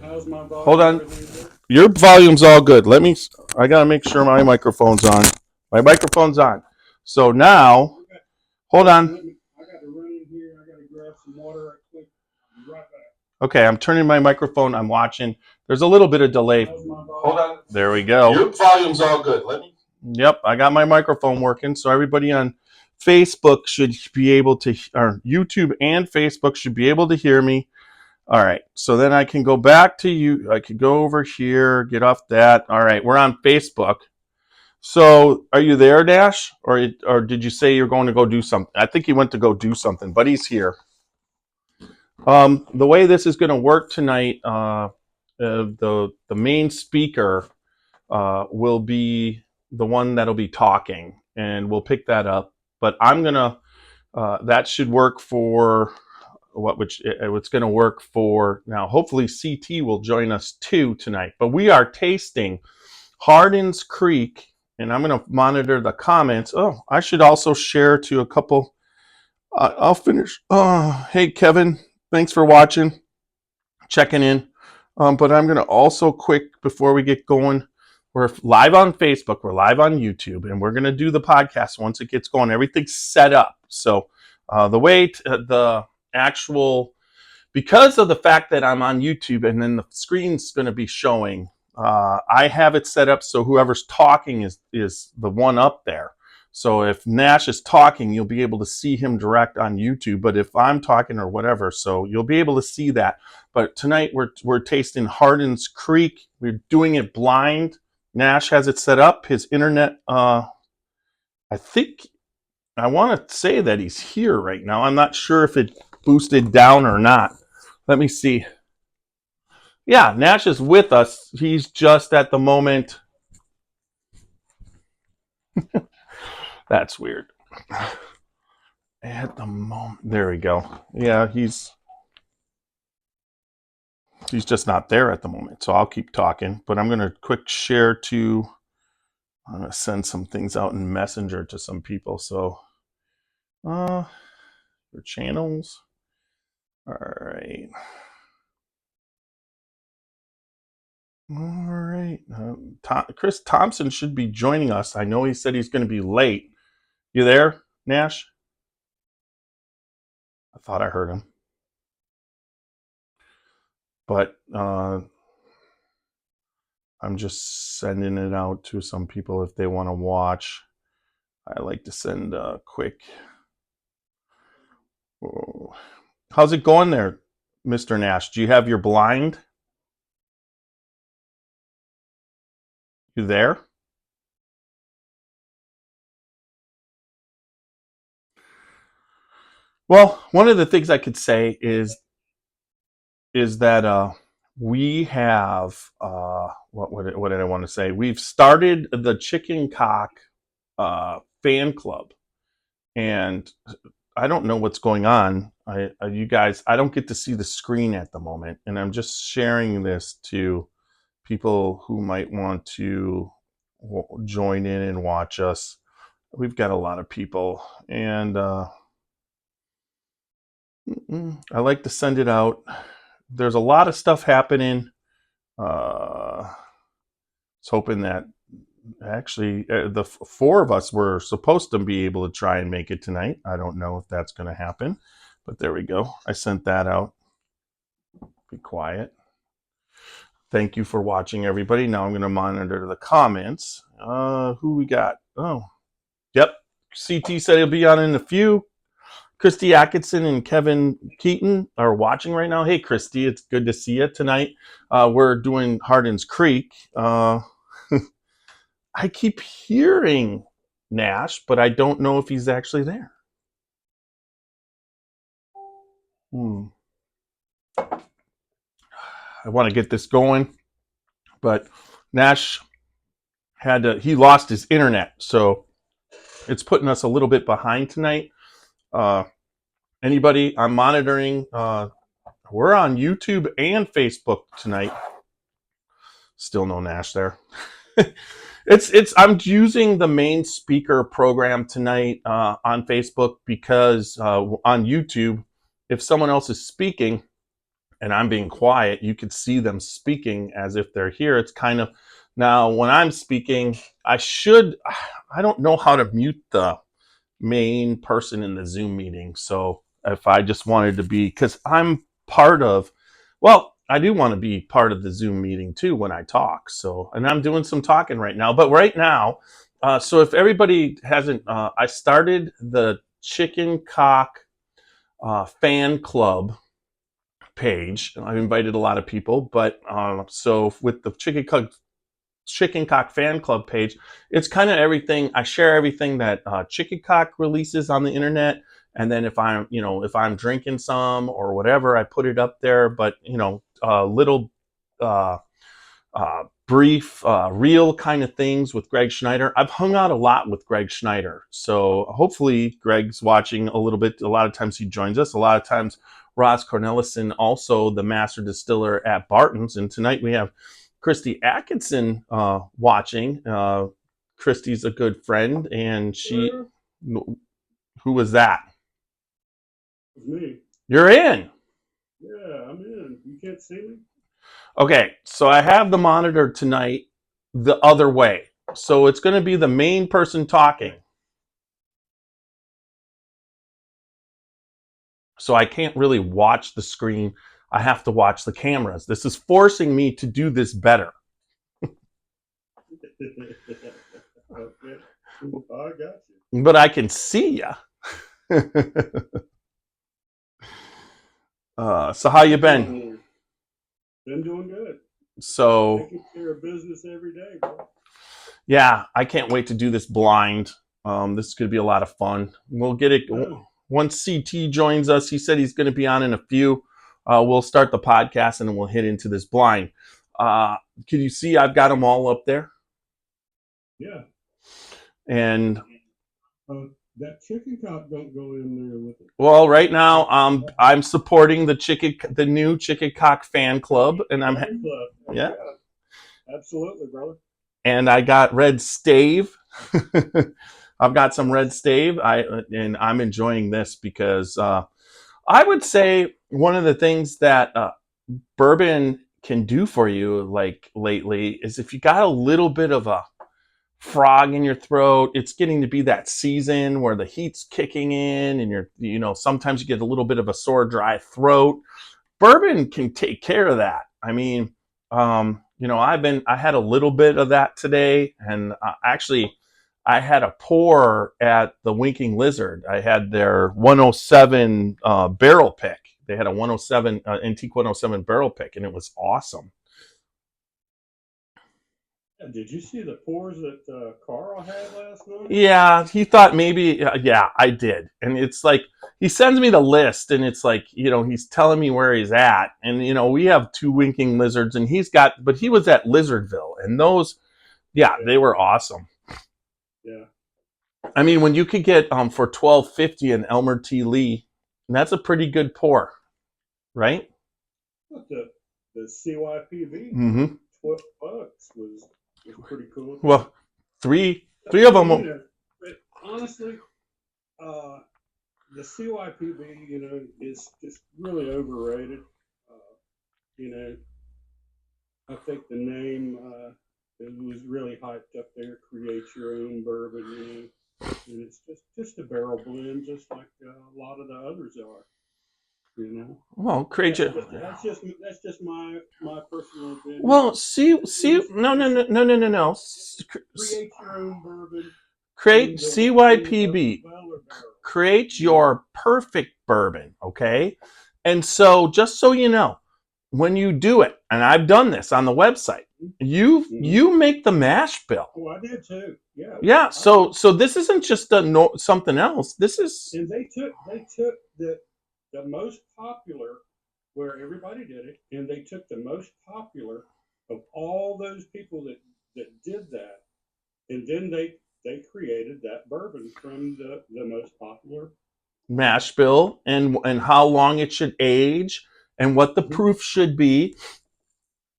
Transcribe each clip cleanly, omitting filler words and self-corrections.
How's my volume? Hold on. Your volume's all good. I got to make sure my microphone's on. My microphone's on. So now, hold on. I got to run in here. I got to grab some water right quick. I'll be right back. Okay, I'm turning my microphone. I'm watching. There's a little bit of delay. Hold on. There we go. Your volume's all good. Yep, I got my microphone working. So everybody on Facebook should be able to, or YouTube and Facebook should be able to hear me. All right, so then I can go back to you. I could go over here, get off that. All right, we're on Facebook. So are you there, Dash? Or did you say you're going to go do something? I think he went to go do something, but he's here. The way this is going to work tonight, the main speaker will be the one that'll be talking, and we'll pick that up. But I'm gonna that should work for it's going to work for now. Hopefully, CT will join us too tonight. But we are tasting Hardins Creek, and I'm going to monitor the comments. Oh, I should also share to a couple. I'll finish. Hey, Kevin, thanks for watching, checking in. But I'm going to also quick before we get going. We're live on Facebook, we're live on YouTube, and we're going to do the podcast once it gets going. Everything's set up. So the way the actual, because of the fact that I'm on YouTube and then the screen's going to be showing, I have it set up so whoever's talking is the one up there. So if Nash is talking, you'll be able to see him direct on YouTube. But if I'm talking or whatever, so you'll be able to see that. But tonight we're tasting Hardins Creek. We're doing it blind. Nash has it set up. His internet, I think, I want to say that he's here right now. I'm not sure if it boosted down or not. Let me see. Yeah, Nash is with us. He's just at the moment. That's weird. At the moment. There we go. Yeah, he's just not there at the moment. So I'll keep talking. But I'm going to quick share to, I'm going to send some things out in Messenger to some people. So, your channels. All right. All right. Chris Thompson should be joining us. I know he said he's going to be late. You there, Nash? I thought I heard him. But I'm just sending it out to some people if they want to watch. I like to send a quick. Oh. How's it going there, Mr. Nash? Do you have your blind? You there? Well, one of the things I could say is that we have what did I want to say? We've started the Chicken Cock fan club, and I don't know what's going on. You guys, I don't get to see the screen at the moment, and I'm just sharing this to people who might want to join in and watch us. We've got a lot of people, and I like to send it out. There's a lot of stuff happening. I was hoping that actually the four of us were supposed to be able to try and make it tonight. I don't know if that's going to happen, but there we go. I sent that out. Be quiet. Thank you for watching, everybody. Now I'm going to monitor the comments. Who we got? Oh, yep. CT said he'll be on in a few. Christy Atkinson and Kevin Keaton are watching right now. Hey, Christy, it's good to see you tonight. We're doing Hardins Creek. I keep hearing Nash, but I don't know if he's actually there. I want to get this going, but Nash he lost his internet, so it's putting us a little bit behind tonight. Anybody, I'm monitoring. We're on YouTube and Facebook tonight. Still no Nash there. I'm using the main speaker program tonight on Facebook because on YouTube, if someone else is speaking, and I'm being quiet, you could see them speaking as if they're here. It's kind of, now when I'm speaking, I don't know how to mute the main person in the Zoom meeting. So if I just wanted to be, because I'm part of, well, I do want to be part of the Zoom meeting too when I talk. So, and I'm doing some talking right now, but right now, so if everybody hasn't, I started the Chicken Cock fan club page. I've invited a lot of people, but so with the Chicken Cock fan club page, it's kind of everything. I share everything that Chicken Cock releases on the internet, and then if I'm drinking some or whatever, I put it up there. But little uh, brief, real kind of things with Greg Schneider. I've hung out a lot with Greg Schneider, so hopefully Greg's watching a little bit. A lot of times he joins us. A lot of times Ross Cornelissen, also the master distiller at Barton's, and tonight we have Christy Atkinson watching. Christy's a good friend, and who was that? It's me. You're in. Yeah, I'm in. You can't see me? Okay, so I have the monitor tonight the other way. So it's going to be the main person talking. So I can't really watch the screen. I have to watch the cameras. This is forcing me to do this better. Okay. I got you. But I can see you. So how you been? Been doing good. So taking care of business every day, bro. Yeah, I can't wait to do this blind. This is going to be a lot of fun. We'll get it. Once CT joins us, he said he's going to be on in a few. We'll start the podcast and then we'll hit into this blind. Can you see I've got them all up there? Yeah. And that chicken cock don't go in there with it. Well, right now I'm supporting the new Chicken Cock fan club, and I'm fan club. Yeah, absolutely, brother. And I got red stave. I've got some red stave. And I'm enjoying this because I would say one of the things that bourbon can do for you, like lately, is if you got a little bit of a frog in your throat, it's getting to be that season where the heat's kicking in, and sometimes you get a little bit of a sore, dry throat. Bourbon can take care of that. I mean, I had a little bit of that today, and actually, I had a pour at the Winking Lizard. I had their 107 barrel pick. They had a 107 antique 107 barrel pick, and it was awesome. Did you see the pours that Carl had last night? Yeah, he thought maybe. Yeah, I did, and it's like he sends me the list, and it's like he's telling me where he's at, and we have 2 Winking Lizards, and but he was at Lizardville, and those, they were awesome. Yeah. I mean, when you could get for $12.50 an Elmer T. Lee, that's a pretty good pour, right? But the CYPV, $12 was pretty cool. Well, three of them. But honestly, the CYPV, is just really overrated. I think the name it was really hyped up there. Create your own bourbon, and it's just a barrel blend, just like a lot of the others are. Well, create your. That's just my personal opinion. Well, see, no. Create your own bourbon. Create CYPB. Create your perfect bourbon, okay? And so, just so you know, when you do it, and I've done this on the website, you make the mash bill. Oh, I did too. Yeah. Yeah. So this isn't just something else. This is. And they took the most popular, where everybody did it, and they took the most popular of all those people that did that, and then they created that bourbon from the most popular mash bill, and how long it should age, and what the proof should be.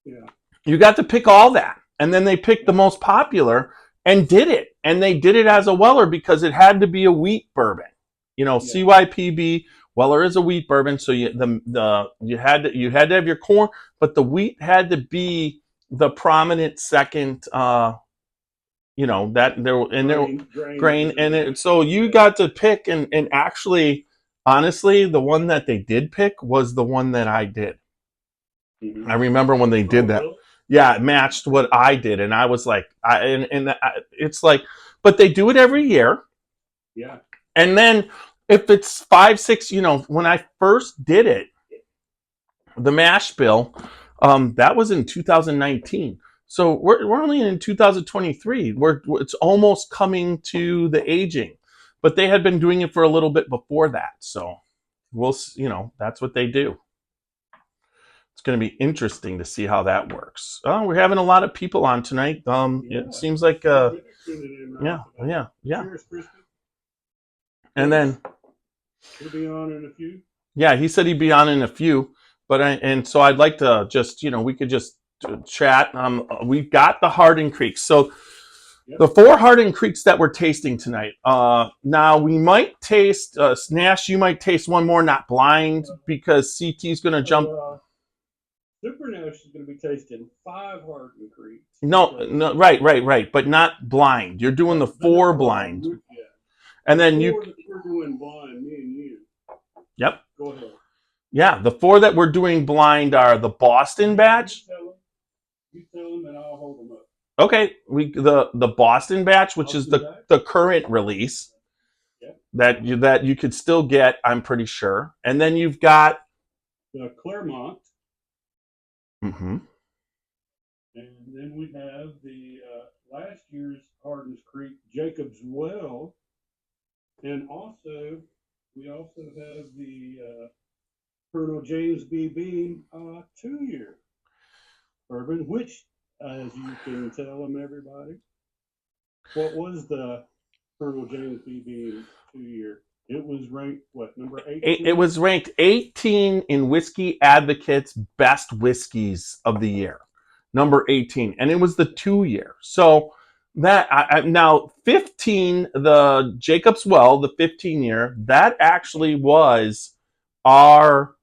Yeah. You got to pick all that, and then they picked the most popular and did it, and they did it as a Weller because it had to be a wheat bourbon. CYPB Well, there is a wheat bourbon, so you had to have your corn, but the wheat had to be the prominent second. That there and there grain, and so you got to pick, and actually, honestly, the one that they did pick was the one that I did. I remember when they did that. Really? Yeah, it matched what I did, and I was like, it's like, but they do it every year. Yeah. And then if it's 5, 6, when I first did it, the mash bill, that was in 2019. So we're only in 2023. It's almost coming to the aging, but they had been doing it for a little bit before that. So that's what they do. It's going to be interesting to see how that works. Oh, we're having a lot of people on tonight. It seems like yeah. Cheers, Crispy. And then he'll be on in a few. Yeah, he said he'd be on in a few, so I'd like to just we could just chat. We've got the Hardins Creek, so the 4 Hardins Creeks that we're tasting tonight. Now we might taste Nash. You might taste one more, not blind, because CT's going to jump. Super Nash is going to be tasting 5 Hardins Creeks. No, right, but not blind. You're doing the 4 blind. Yeah. And then we're doing blind, me and you. Yep. Go ahead. Yeah, the 4 that we're doing blind are the Boston batch. You tell them, and I'll hold them up. Okay, the Boston batch, which is the current release, that you could still get, I'm pretty sure. And then you've got the Clermont. Mm-hmm. And then we have the last year's Hardins Creek Jacob's Well, and we also have the Colonel James B. Beam 2-year bourbon, which, as you can tell them, everybody, what was the Colonel James B. Beam 2-year? It was ranked, number 18? It was ranked 18 in Whiskey Advocate's best whiskeys of the year, number 18, and it was the 2-year. So that now 15, the Jacob's Well, the 15-year, that actually was our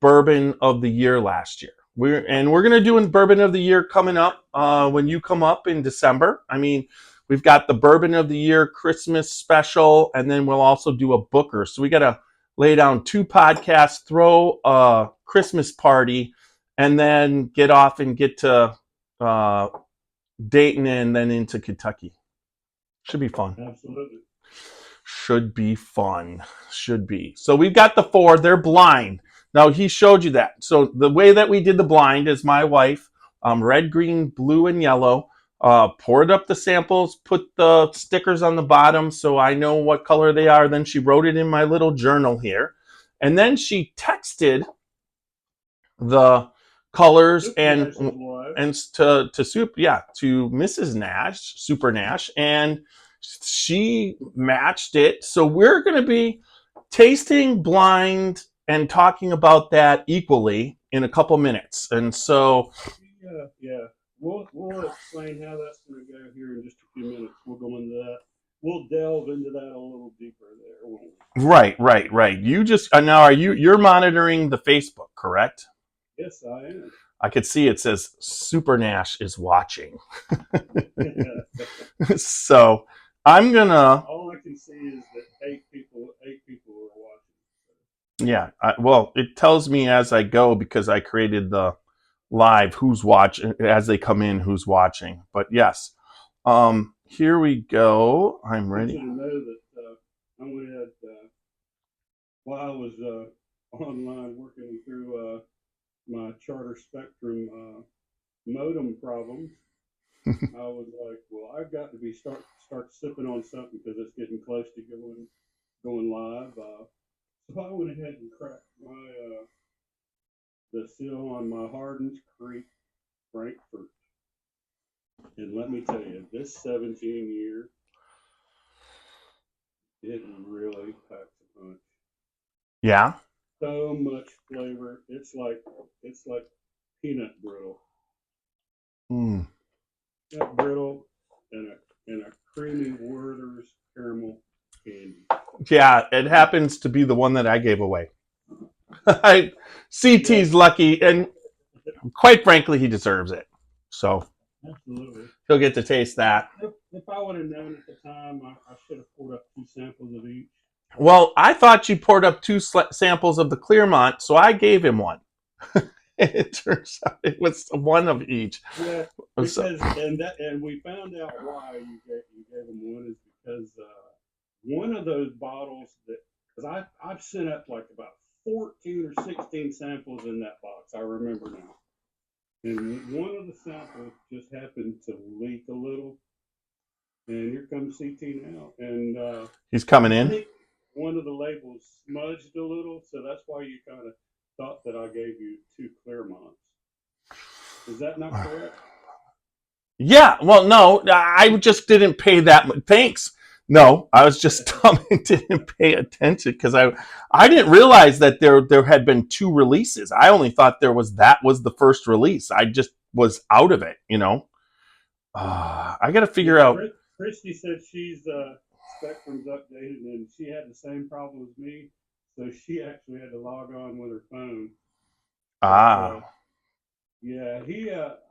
bourbon of the year last year. We're going to do a bourbon of the year coming up when you come up in December. I mean, we've got the bourbon of the year Christmas special, and then we'll also do a Booker. So we got to lay down 2 podcasts, throw a Christmas party, and then get off and get to Dayton and then into Kentucky. Should be fun. Absolutely. Should be fun. Should be. So we've got the 4. They're blind. Now, he showed you that. So the way that we did the blind is my wife, red, green, blue, and yellow, poured up the samples, put the stickers on the bottom so I know what color they are. Then she wrote it in my little journal here. And then she texted the colors and to Mrs. Nash, Super Nash, and she matched it. So we're going to be tasting blind and talking about that equally in a couple minutes. And so we'll explain how that's going to go here in just a few minutes. We'll go into that. We'll delve into that a little deeper there, won't we? Right. You just now you're monitoring the Facebook, correct? Yes, I am. I could see it says Super Nash is watching. So I'm gonna. All I can see is that 8 people are watching. Yeah, well, it tells me as I go because I created the live who's watching as they come in, who's watching. But yes, here we go. I'm ready. I know that I went ahead while I was online working through my Charter Spectrum modem problems. I was like, well, I've got to start sipping on something because it's getting close to going live. So I went ahead and cracked the seal on my Hardins Creek Frankfort. And let me tell you, this 17-year, it really packs a punch. Yeah. So much flavor. It's like peanut brittle. Mm. Peanut brittle and a creamy Werther's caramel candy. Yeah, it happens to be the one that I gave away. Yeah, CT's lucky, and quite frankly, he deserves it. So absolutely. he'll get to taste that. If I would have known at the time, I should have poured up 2 samples of each. Well, I thought you poured up two samples of the Clermont, so I gave him one. It turns out it was one of each. Yeah, So, because and we found out why you gave them one is because one of those bottles that because I've sent up like about 14 or 16 samples in that box. I remember now, and one of the samples just happened to leak a little, and here comes CT now, and he's coming I in. think one of the labels smudged a little, so that's why you kind of thought that I gave you 2 Clermonts. Is that not correct? Yeah, well, no, I just didn't pay that much. Thanks. No, I was just dumb and didn't pay attention because I didn't realize that there had been 2 releases. I only thought that was the first release. I just was out of it, you know. I got to figure Yeah, out. Christy said she's Spectrum's updated and she had the same problem as me, so she actually had to log on with her phone. But Ah, yeah,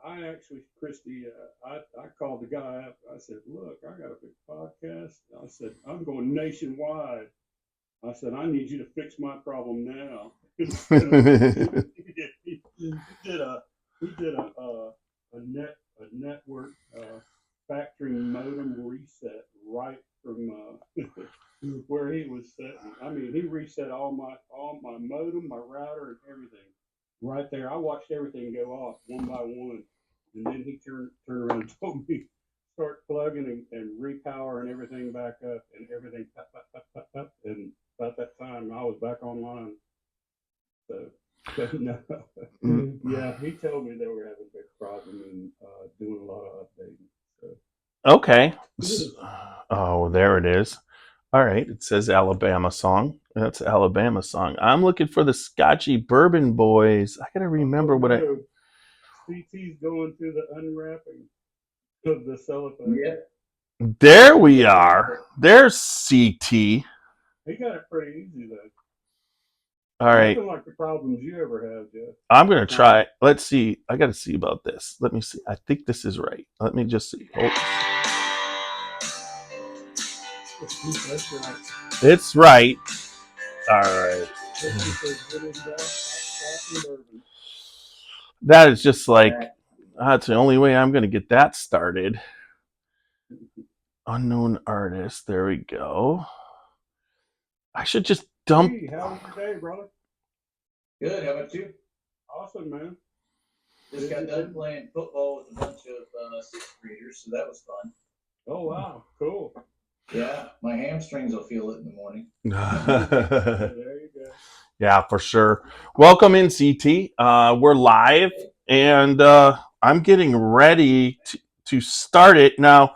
I actually Christy, I called the guy up. I said, "Look, I got a big podcast." I said, "I'm going nationwide." I said, "I need you to fix my problem now." So he did a he did a network factory modem reset right from where he was sitting. I mean, he reset all my modem, my router, and everything right there. I watched everything go off one by one, and then he turned around and told me start plugging and repowering everything back up, and everything pop, pop, pop, pop, pop. And about that time, I was back online. So, but no, yeah, he told me they were having a big problem and doing a lot of updating. So, okay. Oh, there it is. All right, it says Alabama song. That's Alabama song. I'm looking for the Scotchy Bourbon Boys. I gotta oh remember what I. no, CT's going through the unwrapping of the cellophane. Yeah. There we are. There's CT. He got it pretty easy though. All right. Nothing like the problems you ever had, Jeff. I'm going to try. Let's see. I got to see about this. Let me see. I think this is right. Let me just see. Oh. That's right. It's right. All right. That is just like, that's the only way I'm going to get that started. Unknown artist. There we go. I should just dump. Hey, how was your day, brother? Good. How about you? Awesome, man. Just got done playing football with a bunch of sixth graders, so that was fun. Oh wow, cool. Yeah, my hamstrings will feel it in the morning. There you go. Yeah, for sure. Welcome in, CT. We're live, and I'm getting ready to start it now.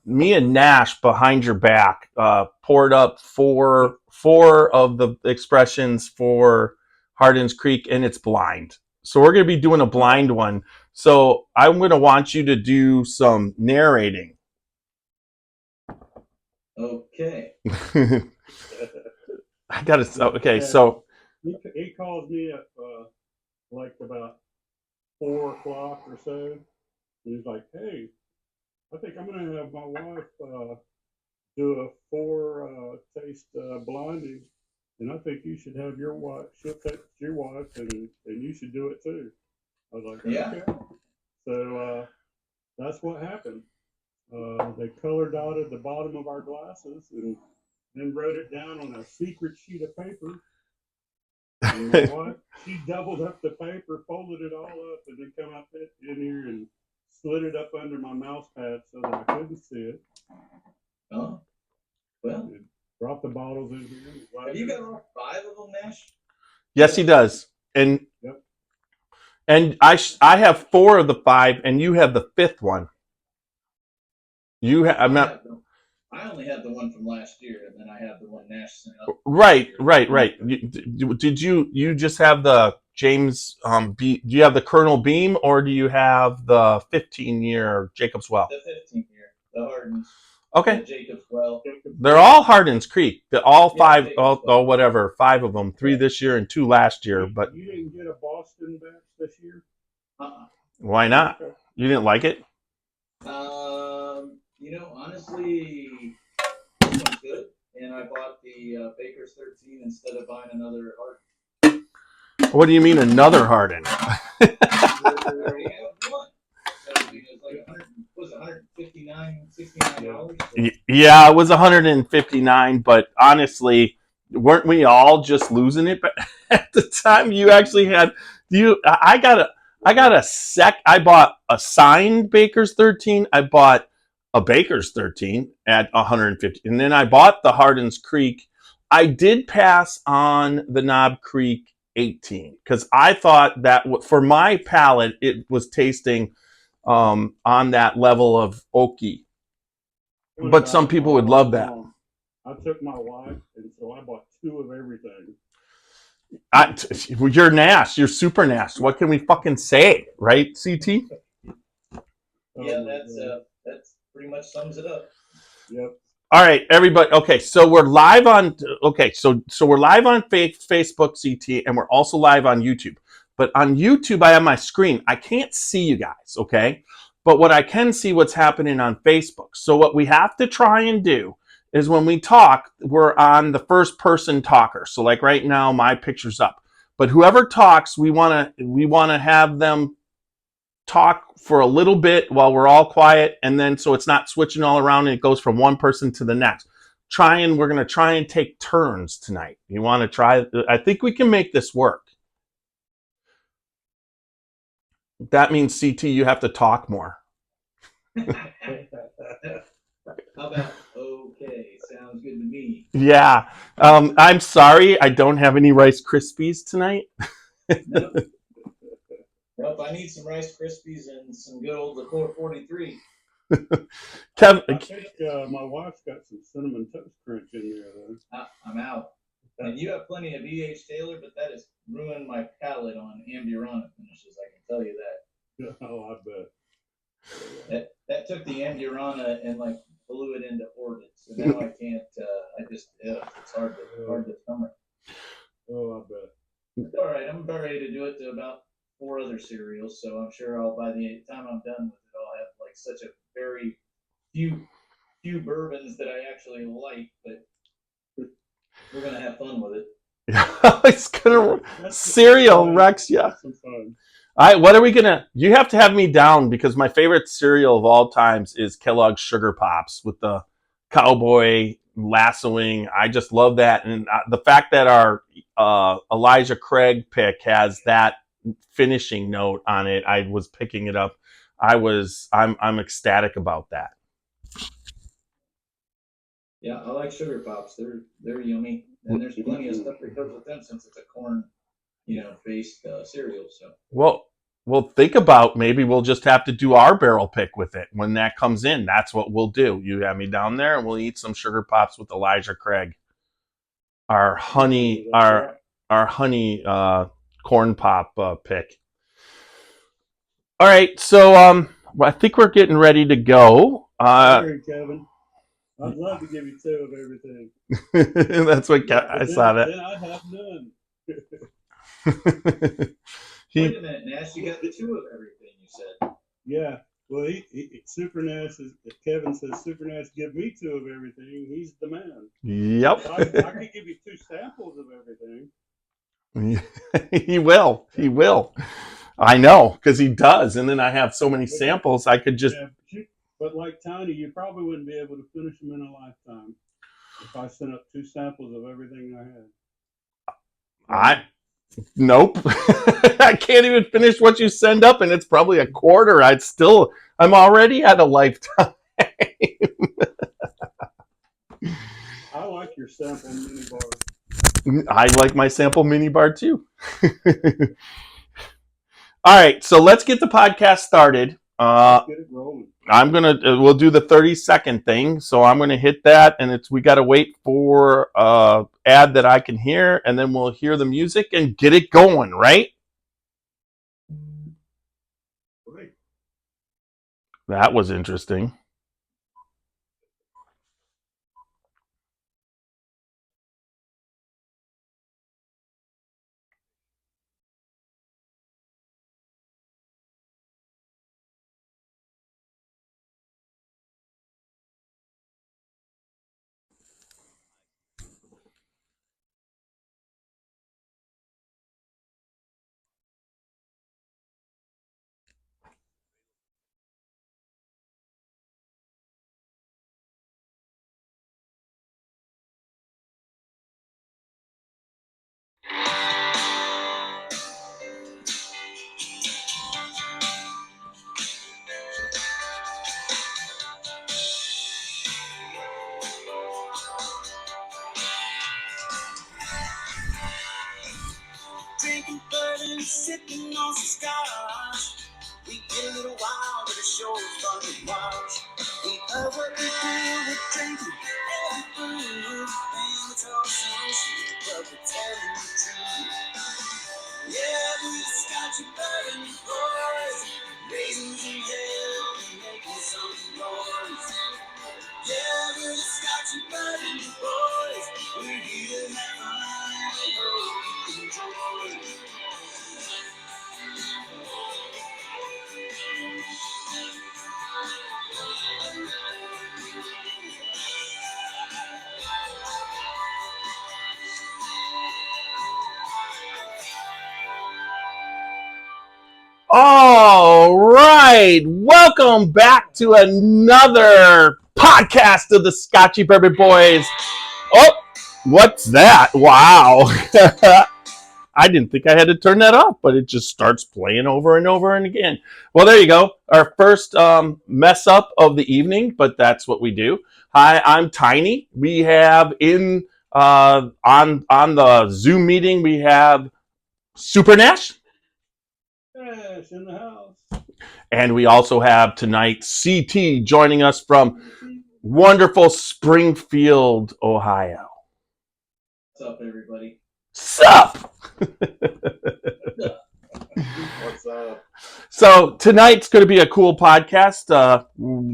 Me and Nash behind your back poured up four of the expressions for Hardins Creek, and it's blind. So we're going to be doing a blind one. So I'm going to want you to do some narrating. Okay. I got to. Okay, so he calls me up like about 4 o'clock or so. And he's like, "Hey, I think I'm gonna have my wife do a 4 taste blinding, and I think you should have your wife. She'll take your wife, and you should do it too." I was like, Yeah. "Okay." So that's what happened. They color dotted the bottom of our glasses and then wrote it down on a secret sheet of paper. And my wife, she doubled up the paper, folded it all up, and then come up in here and slid it up under my mouse pad so that I couldn't see it. Oh, well. And brought the bottles in here. Have you got all 5 of them, Nash? yes, he does, and Yep. and I have 4 of the 5, and you have the 5th one. I'm not. I only had the one from last year, and then I have the one Nash sent up. Right. Did you just have the James do you have the Colonel Beam, or do you have the 15-year Jacob's Well? The 15 year, the Hardins. Okay. Jacob's Well. They're all Hardins Creek. They're all Yeah, five, Jacob's Well. whatever, 5 of them. 3 this year and 2 last year. But you didn't get a Boston batch this year? why not? Okay. You didn't like it? Honestly, this one's good. And I bought the Baker's 13 instead of buying another Hardin. What do you mean another Hardin? We already have one. So it was like 100, was it $159, $69? Yeah, it was 159, but honestly, weren't we all just losing it at the time? You actually had I bought a signed Baker's 13. I bought a Baker's 13 at 150, and then I bought the Hardins Creek. I did pass on the Knob Creek 18 because I thought that for my palate it was tasting on that level of oaky. But some people would love that. I took my wife, and so I bought 2 of everything. You're NAS. You're super NAS. What can we fucking say, right, CT? Yeah, that's pretty much sums it up. Yep. All right, everybody. Okay, so we're live on. Okay, so we're live on Facebook, CT, and we're also live on YouTube. But on YouTube, I have my screen. I can't see you guys. Okay, but what I can see what's happening on Facebook. So what we have to try and do is when we talk, we're on the first person talker. So like right now, my picture's up. But whoever talks, we want to have them talk for a little bit while we're all quiet, and then so it's not switching all around and it goes from one person to the next. We're going to try and take turns tonight. You want to try? I think we can make this work. That means CT, you have to talk more. How about okay? Sounds good to me. Yeah. I'm sorry, I don't have any Rice Krispies tonight. No. Well, I need some Rice Krispies and some good old Liqueur 43. Kev, I think my wife's got some cinnamon toast crunch in there, though. I'm out. And you have plenty of E.H. Taylor, but that has ruined my palate on Amburana finishes. I can tell you that. Oh, I bet. That took the Amburana and like blew it into orbit. So now I can't. It's hard to stomach. Oh, I bet. All right, I'm about ready to do it to about 4 other cereals, so I'm sure by the time I'm done with it, I'll have like such a very few bourbons that I actually like, but we're gonna have fun with it. it's gonna cereal Rex, yeah. What are we gonna? You have to have me down because my favorite cereal of all times is Kellogg's Sugar Pops with the cowboy lassoing. I just love that, and the fact that our Elijah Craig pick has that finishing note on it. I was picking it up. I'm ecstatic about that. Yeah, I like Sugar Pops. They're yummy, and there's plenty of stuff that goes with them since it's a corn, based cereal. So we'll think about maybe we'll just have to do our barrel pick with it when that comes in. That's what we'll do. You have me down there, and we'll eat some Sugar Pops with Elijah Craig. Our honey corn pop pick. All right, so I think we're getting ready to go. Sorry, Kevin. I'd love to give you 2 of everything. That's what I saw that. Then I'd have none. Wait a minute, Nash. You got the 2 of everything. You said. Yeah. Well, Super Nash Kevin says Super Nash give me 2 of everything. He's the man. Yep. So I could give you 2 samples of everything. He will. I know, because he does. And then I have so many samples, I could just... Yeah, but like Tiny, you probably wouldn't be able to finish them in a lifetime if I sent up 2 samples of everything I had. Nope. I can't even finish what you send up, and it's probably a quarter. I'm already at a lifetime. I like your sample mini bar. I like my sample mini bar too. All right, so let's get the podcast started. Let's get it rolling. We'll do the 30-second thing. So I'm gonna hit that, and we gotta wait for ad that I can hear, and then we'll hear the music and get it going, right? Right. That was interesting. more fun to watch. We love what we do with drinking and food. And it's all so sweet, but we're telling the truth. Yeah, we're the Scotchy Bourbon Boys. Raising the hell and making some noise. Yeah, we're the Scotchy Bourbon Boys. We're here to have fun and we hope you enjoy. All right. Welcome back to another podcast of the Scotchy Bourbon Boys. Oh, what's that? Wow. I didn't think I had to turn that off, but it just starts playing over and over and again. Well, there you go. Our first mess up of the evening, but that's what we do. Hi, I'm Tiny. We have on the Zoom meeting, we have Super Nash. Yes, in the house. And we also have tonight CT joining us from wonderful Springfield, Ohio. What's up, everybody? Sup? What's up? So tonight's going to be a cool podcast.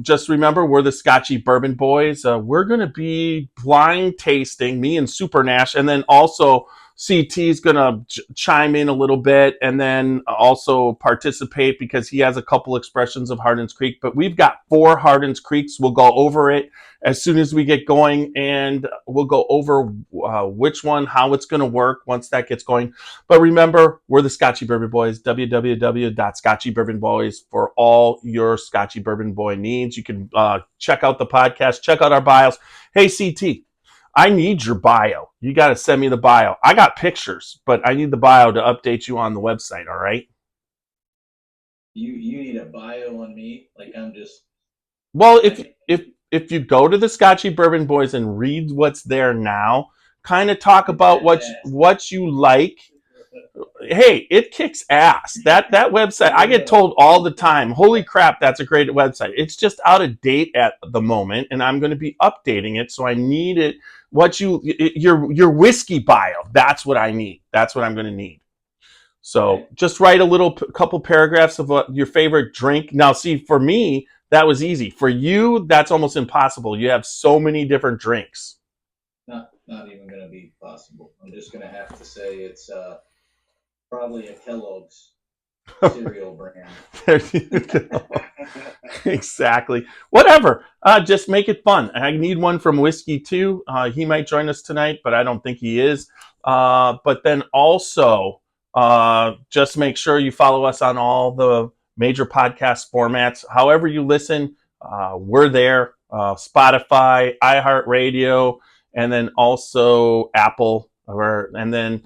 Just remember, we're the Scotchy Bourbon Boys. We're going to be blind tasting, me and Super Nash, and then also CT is going to chime in a little bit and then also participate because he has a couple expressions of Hardins Creek. But we've got 4 Hardins Creeks. We'll go over it as soon as we get going, and we'll go over which one, how it's going to work once that gets going. But remember, we're the Scotchy Bourbon Boys, www.scotchybourbonboys for all your Scotchy Bourbon Boy needs. You can check out the podcast, check out our bios. Hey, CT, I need your bio. You got to send me the bio. I got pictures, but I need the bio to update you on the website, all right? You need a bio on me? Like I'm just... Well, if you go to the Scotchy Bourbon Boys and read what's there now, kind of talk about what you like. Hey, it kicks ass. That website, I get told all the time, holy crap, that's a great website. It's just out of date at the moment, and I'm going to be updating it, so I need it. Your whiskey bio, that's what I need. That's what I'm going to need. So just write a couple paragraphs of your favorite drink. Now, see, for me, that was easy. For you, that's almost impossible. You have so many different drinks. Not even going to be possible. I'm just going to have to say it's probably a Kellogg's cereal brand. There you go. Exactly. Whatever. Just make it fun. I need one from Whiskey too. He might join us tonight, but I don't think he is. But then also, just make sure you follow us on all the major podcast formats. However you listen, we're there. Spotify, iHeartRadio, and then also Apple. And then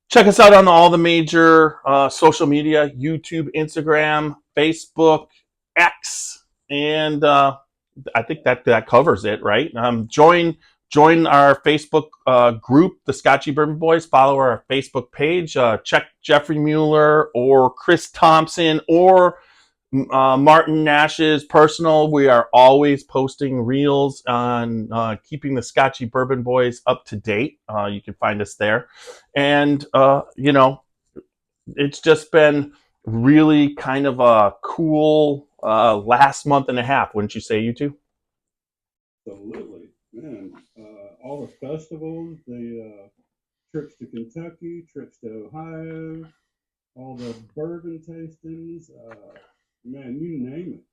check us out on all the major social media: YouTube, Instagram, Facebook, X, and I think that covers it, right? Join our Facebook group, the Scotchy Bourbon Boys. Follow our Facebook page. Check Jeffrey Mueller or Chris Thompson or Martin Nash's personal. We are always posting reels on keeping the Scotchy Bourbon Boys up to date. You can find us there. And, it's just been really kind of a cool last month and a half, wouldn't you say, you two? Absolutely. Man, all the festivals, the trips to Kentucky, trips to Ohio, all the bourbon tastings, man, you name it.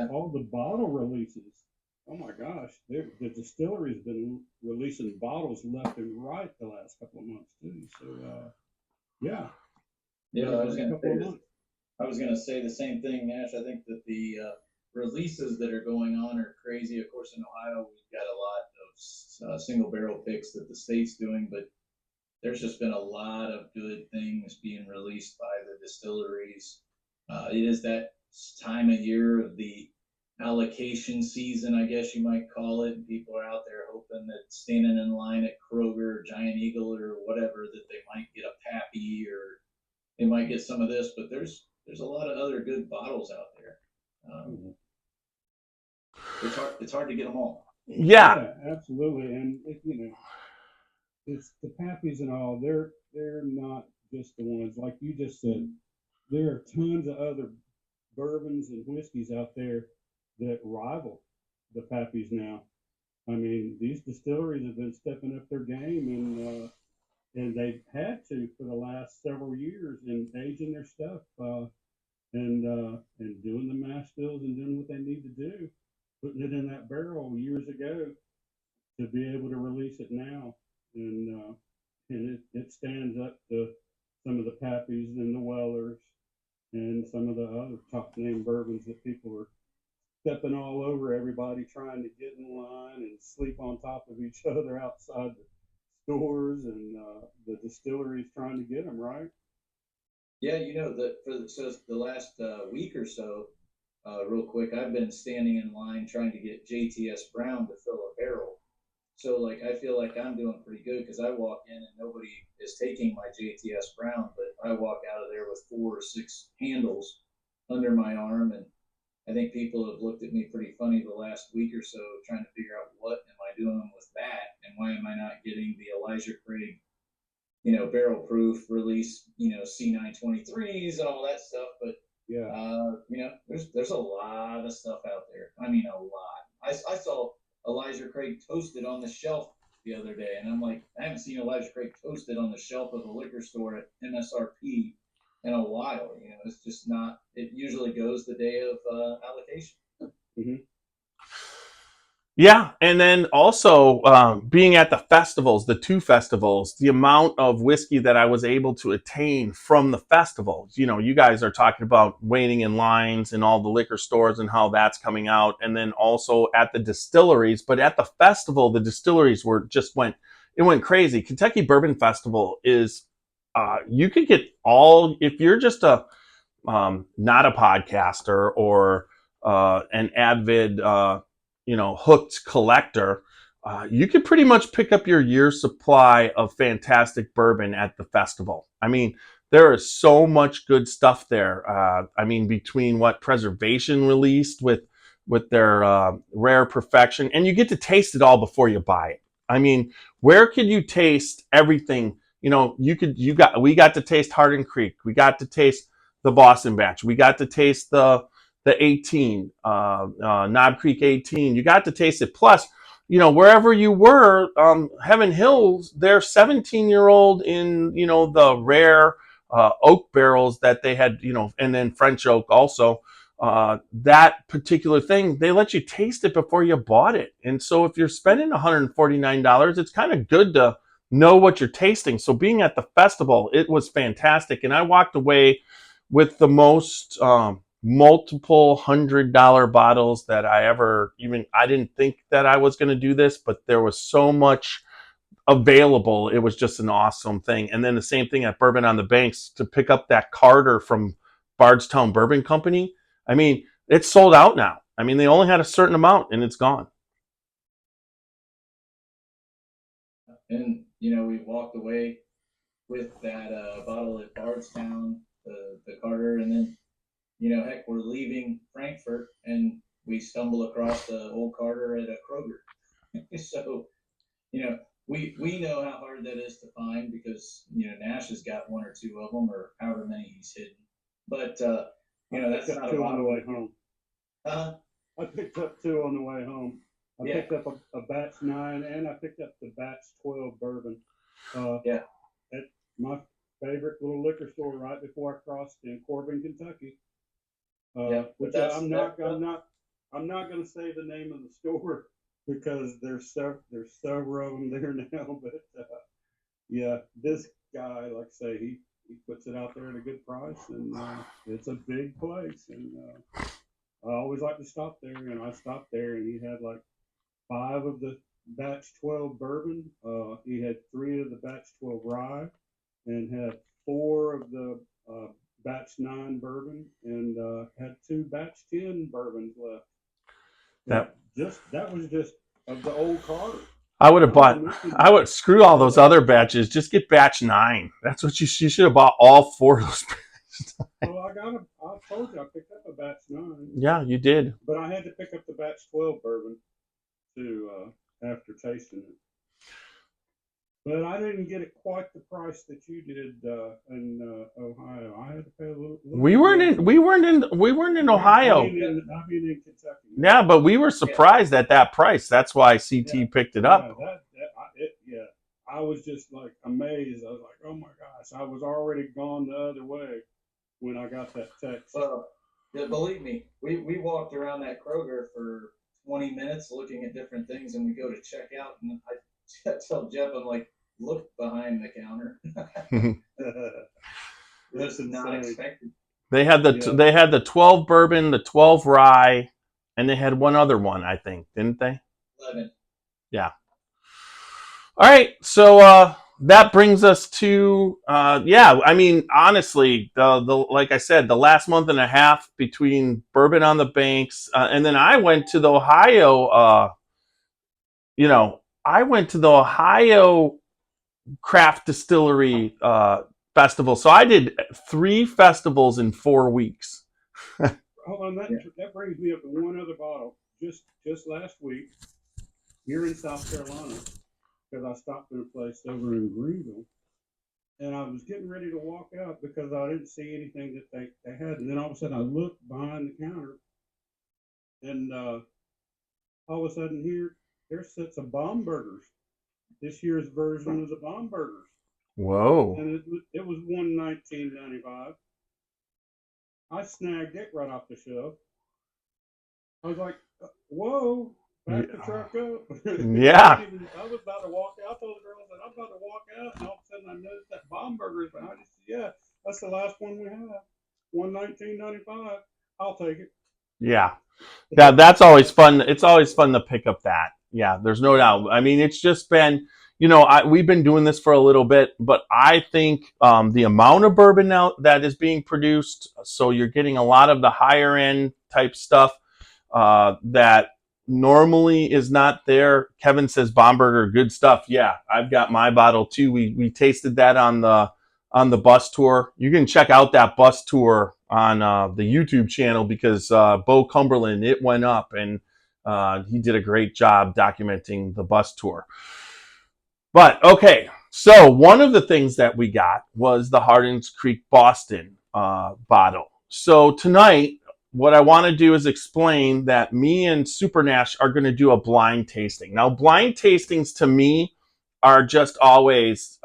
All the bottle releases. Oh my gosh, the distillery's been releasing bottles left and right the last couple of months too. So, yeah. Yeah, I was going to say the same thing, Nash. I think that the releases that are going on are crazy. Of course, in Ohio, we've got a lot of single barrel picks that the state's doing, but there's just been a lot of good things being released by the distilleries. It is that time of year of the allocation season, I guess you might call it. And people are out there hoping that standing in line at Kroger, or Giant Eagle, or whatever, that they might get a Pappy or they might get some of this. But there's a lot of other good bottles out there. it's hard to get them all. Yeah. Absolutely. And it's the Pappies and all. They're not just the ones like you just said. There are tons of other bourbons and whiskeys out there that rival the Pappies now. I mean, these distilleries have been stepping up their game, and they've had to for the last several years in aging their stuff, and doing the mash bills and doing what they need to do, putting it in that barrel years ago to be able to release it now, and it stands up to some of the Pappies and the Wellers and some of the other top name bourbons that people are stepping all over everybody trying to get in line and sleep on top of each other outside the stores and the distilleries trying to get them right. Yeah, the last week or so, real quick, I've been standing in line trying to get JTS Brown to fill a barrel. So like I feel like I'm doing pretty good because I walk in and nobody is taking my JTS Brown, but I walk out of there with 4 or 6 handles under my arm, and I think people have looked at me pretty funny the last week or so, trying to figure out what am I doing with that, and why am I not getting the Elijah Craig, barrel proof release, C923s and all that stuff. But Yeah. there's a lot of stuff out there. I mean, a lot. I saw Elijah Craig toasted on the shelf the other day, and I'm like, I haven't seen Elijah Craig toasted on the shelf of a liquor store at MSRP in a while. It's just not. It usually goes the day of allocation. Mm-hmm. Yeah, and then also being at the festivals, the 2 festivals, the amount of whiskey that I was able to attain from the festivals. You guys are talking about waiting in lines in all the liquor stores and how that's coming out, and then also at the distilleries. But at the festival, the distilleries went crazy. Kentucky Bourbon Festival is you could get all if you're just not a podcaster or an avid hooked collector, you could pretty much pick up your year's supply of fantastic bourbon at the festival. I mean, there is so much good stuff there. Between what Preservation released with their Rare Perfection, and you get to taste it all before you buy it. I mean, where could you taste everything? We got to taste Hardins Creek. We got to taste the Boston batch. We got to taste the 18, Knob Creek 18. You got to taste it. Plus, wherever you were, Heaven Hills, their 17-year-old in, the rare oak barrels that they had, and then French oak also. That particular thing, they let you taste it before you bought it. And so if you're spending $149, it's kind of good to know what you're tasting. So being at the festival, it was fantastic. And I walked away with the most multiple $100 bottles that I didn't think that I was going to do this, but there was so much available. It was just an awesome thing. And then the same thing at Bourbon on the Banks to pick up that Carter from Bardstown Bourbon Company. I mean, it's sold out now. I mean, they only had a certain amount and it's gone. And, we walked away with that bottle at Bardstown, the Carter, and then heck, we're leaving Frankfort and we stumble across the old Carter at a Kroger. So, we know how hard that is to find because, Nash has got 1 or 2 of them or however many he's hidden. But, that's not a bottle. On the way home. Uh-huh. I picked up 2 on the way home. I Yeah. picked up a batch 9 and I picked up the batch 12 bourbon. Yeah. At my favorite little liquor store right before I crossed in Corbin, Kentucky. Which I'm not going to say the name of the store because there's several of them there now. But this guy, like I say, he puts it out there at a good price, and it's a big place. And I always like to stop there, and I stopped there, and he had like 5 of the batch 12 bourbon. He had 3 of the batch 12 rye, and had 4 of the batch 9 bourbon, and had 2 batch 10 bourbons left. That was just of the old Carter. I would screw all those other batches. Just get batch 9. That's what you should have bought all 4 of those. Well, I told you I picked up a batch 9, Yeah, you did. but I had to pick up the batch 12 bourbon to after tasting it. But I didn't get it quite the price that you did in Ohio. I had to pay a little. We weren't in Ohio. I mean in Kentucky. Yeah, but we were surprised at that price. That's why CT picked it up. Yeah, I was just like amazed. I was like, oh my gosh, I was already gone the other way when I got that text. Well, yeah, believe me, we walked around that Kroger for 20 minutes looking at different things, and we go to check out, and I tell Jeff, I'm like, look behind the counter. That's not expected. They had the 12 bourbon, the 12 rye, and they had one other one, I think, didn't they? 11. Yeah. All right, so that brings us to I mean, honestly, the like I said, the last month and a half between Bourbon on the Banks, and then I went to the Ohio. I went to the Ohio Craft Distillery festival. So I did 3 festivals in 4 weeks. Hold on, that brings me up to one other bottle. Just last week, here in South Carolina, because I stopped at a place over in Greenville, and I was getting ready to walk out because I didn't see anything that they had. And then all of a sudden, I looked behind the counter, and all of a sudden, there sits a Baumburgers. This year's version of the Baumburgers. Whoa! And it was $119.95. I snagged it right off the shelf. I was like, whoa, back the truck up. Yeah. I was about to walk out. I told the girls that I'm about to walk out, and all of a sudden I noticed that Baumburgers behind. I said, yeah, that's the last one we have. $119.95. I'll take it. Yeah. That's always fun. It's always fun to pick up that. Yeah, there's no doubt. I mean, it's just been, we've been doing this for a little bit, but I think the amount of bourbon now that is being produced, so you're getting a lot of the higher end type stuff that normally is not there. Kevin says Baumburger, good stuff. Yeah, I've got my bottle too. We tasted that on the bus tour. You can check out that bus tour on the YouTube channel because Bo Cumberland, it went up, and he did a great job documenting the bus tour. But okay, so one of the things that we got was the Hardins Creek Boston bottle. So tonight, what I want to do is explain that me and Super Nash are going to do a blind tasting. Now, blind tastings to me are just always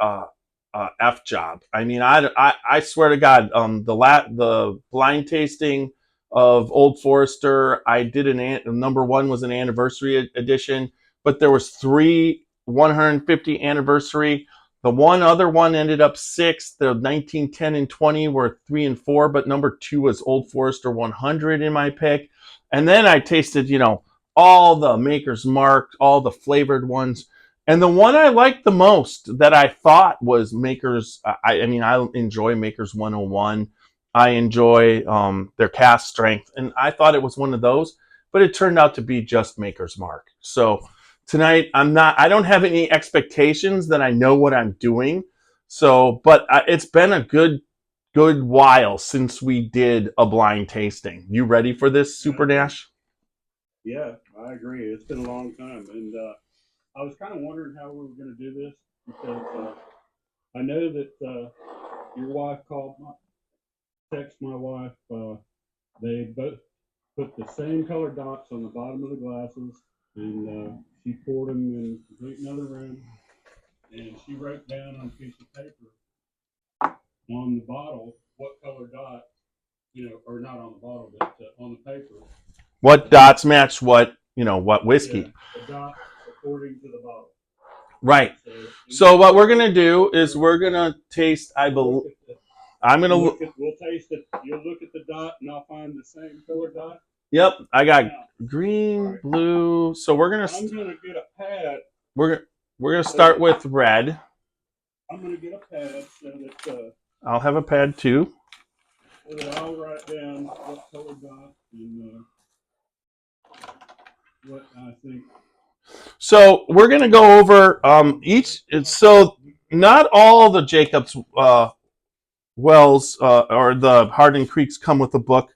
F job. I mean, I swear to God, the blind tasting of Old Forester, I did number 1 was an anniversary edition, but there was 3 150 anniversary. The one other one ended up 6th. The 1910 and 20 were 3 and 4, but number 2 was Old Forester 100 in my pick. And then I tasted, all the Maker's Mark, all the flavored ones. And the one I liked the most that I thought was Maker's, I enjoy Maker's 101. I enjoy their cast strength. And I thought it was one of those, but it turned out to be just Maker's Mark. So tonight, I don't have any expectations that I know what I'm doing. So, but it's been a good while since we did a blind tasting. You ready for this, Super Nash? Yeah, I agree. It's been a long time. And I was kind of wondering how we were going to do this because I know that your wife text my wife. They both put the same color dots on the bottom of the glasses, and she poured them in complete another room, and she wrote down on a piece of paper on the bottle what color dot, or not on the bottle, but on the paper. What dots match what whiskey? Yeah, the dot according to the bottle. Right. So what we're gonna do is we're gonna taste. We'll taste it. You'll look at the dot, and I'll find the same color dot. Yep, I got green, blue. So we're gonna. I'm gonna get a pad. We're gonna start with red. I'm gonna get a pad so that. I'll have a pad too. So that I'll write down what color dot and what I think. So we're gonna go over each. So not all the Jacobs wells or the Hardin Creeks come with a book,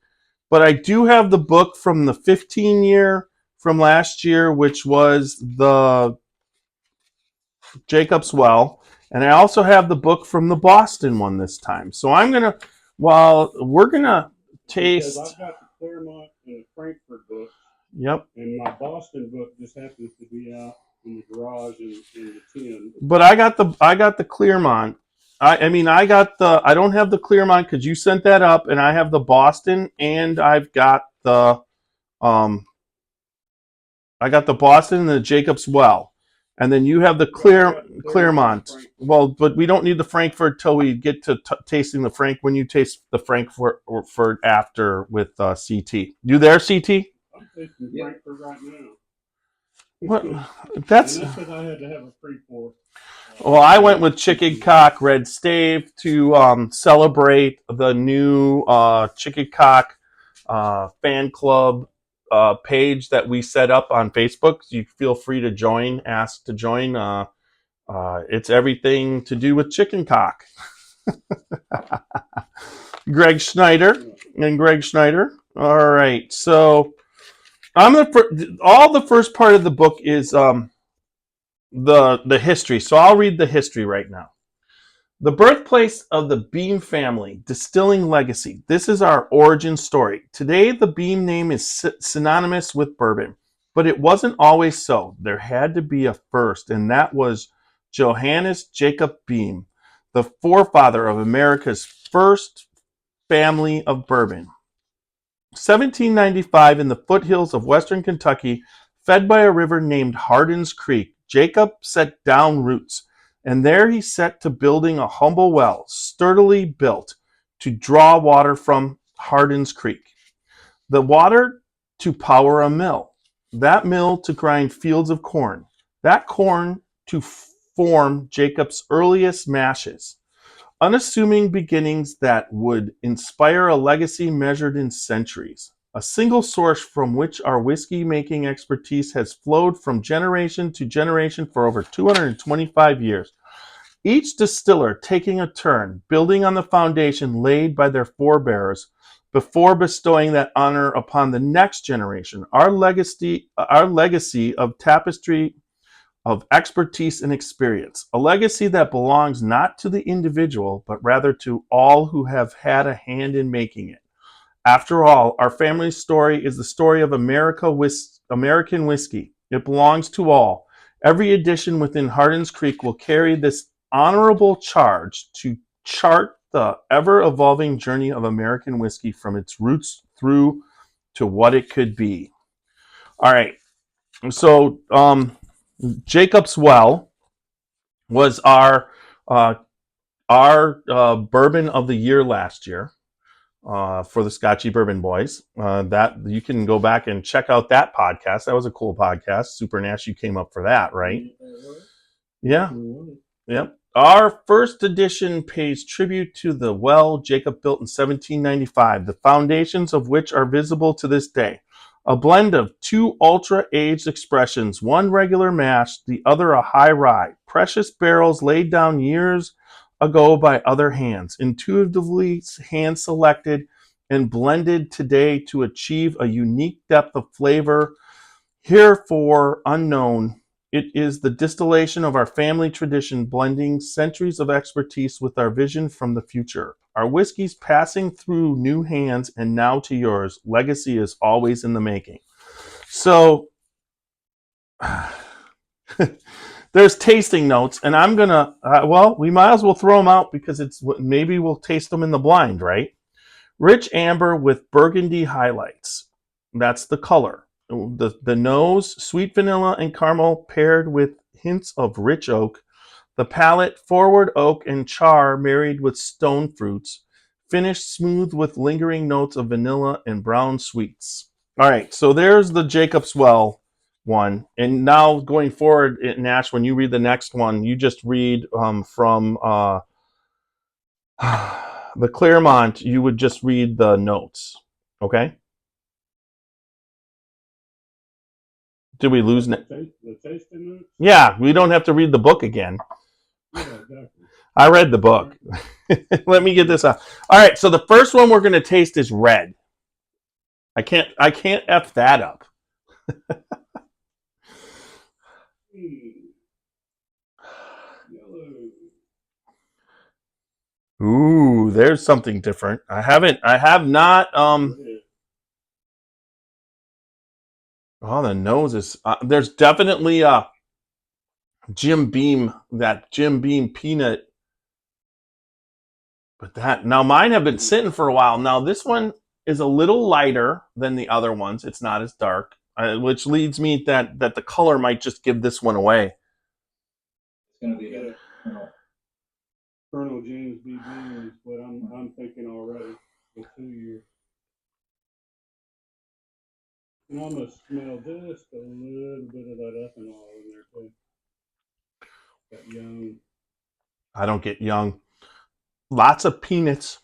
but I do have the book from the 15-year from last year, which was the Jacob's Well, and I also have the book from the Boston one this time. So I'm gonna, while we're gonna taste. Because I've got the Clermont and the Frankfort books, Yep. and my Boston book just happens to be out in the garage in the tin. But I got the Clermont. I don't have the Clermont because you sent that up, and I have the Boston, and I've got the Boston and the Jacob's Well, and then you have the Clermont. Well, but we don't need the Frankfurt till we get to tasting the Frank. When you taste the Frankfurt after with CT, you there, CT? I'm tasting Frankfurt right now. What? And That's because I had to have a pre-pour. Well, I went with Chicken Cock Red Stave to celebrate the new Chicken Cock fan club page that we set up on Facebook. So you feel free to join, ask to join. It's everything to do with chicken cock. Greg Schneider. All right, so all the first part of the book is the history. So I'll read the history right now. The birthplace of the Beam family, distilling legacy. This is our origin story. Today, the Beam name is synonymous with bourbon, but it wasn't always so. There had to be a first, and that was Johannes Jacob Beam, the forefather of America's first family of bourbon. 1795, in the foothills of western Kentucky, fed by a river named Hardins Creek, Jacob set down roots, and there he set to building a humble well, sturdily built, to draw water from Hardins Creek. The water to power a mill, that mill to grind fields of corn, that corn to form Jacob's earliest mashes. Unassuming beginnings that would inspire a legacy measured in centuries. A single source from which our whiskey making expertise has flowed from generation to generation for over 225 years. Each distiller taking a turn, building on the foundation laid by their forebears before bestowing that honor upon the next generation. Our legacy of tapestry of expertise and experience, a legacy that belongs not to the individual, but rather to all who have had a hand in making it. After all, our family's story is the story of American whiskey. It belongs to all. Every edition within Hardins Creek will carry this honorable charge to chart the ever-evolving journey of American whiskey from its roots through to what it could be. All right, so Jacob's Well was our bourbon of the year last year for the Scotchy Bourbon Boys. That you can go back and check out that podcast. That was a cool podcast. Super Nash, you came up for that, right? Yeah. Yep. Our first edition pays tribute to the well Jacob built in 1795, the foundations of which are visible to this day. A blend of two ultra-aged expressions, one regular mash, the other a high rye. Precious barrels laid down years ago by other hands, intuitively hand-selected and blended today to achieve a unique depth of flavor heretofore unknown. It is the distillation of our family tradition, blending centuries of expertise with our vision from the future. Our whiskey's passing through new hands, and now to yours. Legacy is always in the making. So, there's tasting notes, and I'm gonna. We might as well throw them out because maybe we'll taste them in the blind, right? Rich amber with burgundy highlights. That's the color. The nose, sweet vanilla and caramel paired with hints of rich oak. The palate, forward oak and char married with stone fruits. Finished smooth with lingering notes of vanilla and brown sweets. All right, so there's the Jacob's Well one. And now going forward, Nash, when you read the next one, you just read from the Clermont, you would just read the notes. Okay? Did we lose? The tasting notes? Yeah, we don't have to read the book again. Yeah, exactly. I read the book. Let me get this out. All right, so the first one we're going to taste is red. I can't F that up. Yellow. Ooh, there's something different. I have not oh, the nose is there's definitely Jim Beam peanut. But that now mine have been sitting for a while. Now this one is a little lighter than the other ones. It's not as dark, which leads me that the color might just give this one away. It's gonna be a Colonel James B. Bean is what I'm thinking already. The 2 year. You can almost smell just a little bit of that ethanol in there too. That young. I don't get young. Lots of peanuts.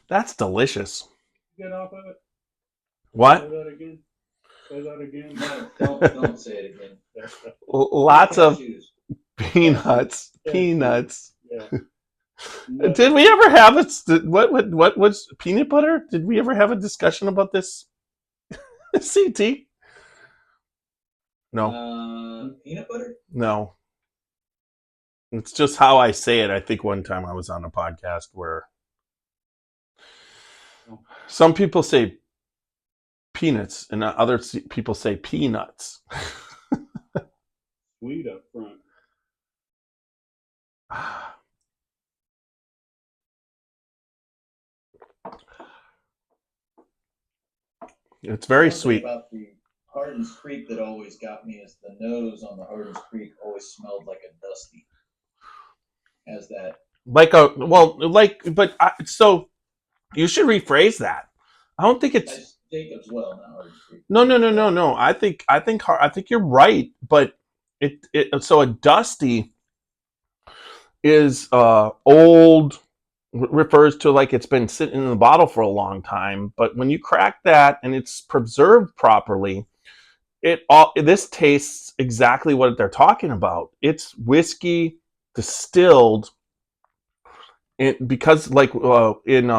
That's delicious. Get off of it. What? Say that again. Say that again. No, don't say it again. Lots of Cashews. peanuts. Yeah. Peanuts. Yeah. Did we ever have it? What was peanut butter? Did we ever have a discussion about this? CT? No. Peanut butter? No. It's just how I say it. I think one time I was on a podcast where some people say peanuts and other people say peanuts. Sweet up front. It's very One thing sweet. about the Hardins Creek that always got me is the nose on the Hardins Creek always smelled like a dusty. As that. So you should rephrase that. I don't think it's That's Jacob's Well, not Hardins Creek. No. I think you're right, but so a dusty is old, refers to like it's been sitting in the bottle for a long time. But when you crack that and it's preserved properly, this tastes exactly what they're talking about. It's whiskey distilled, because like in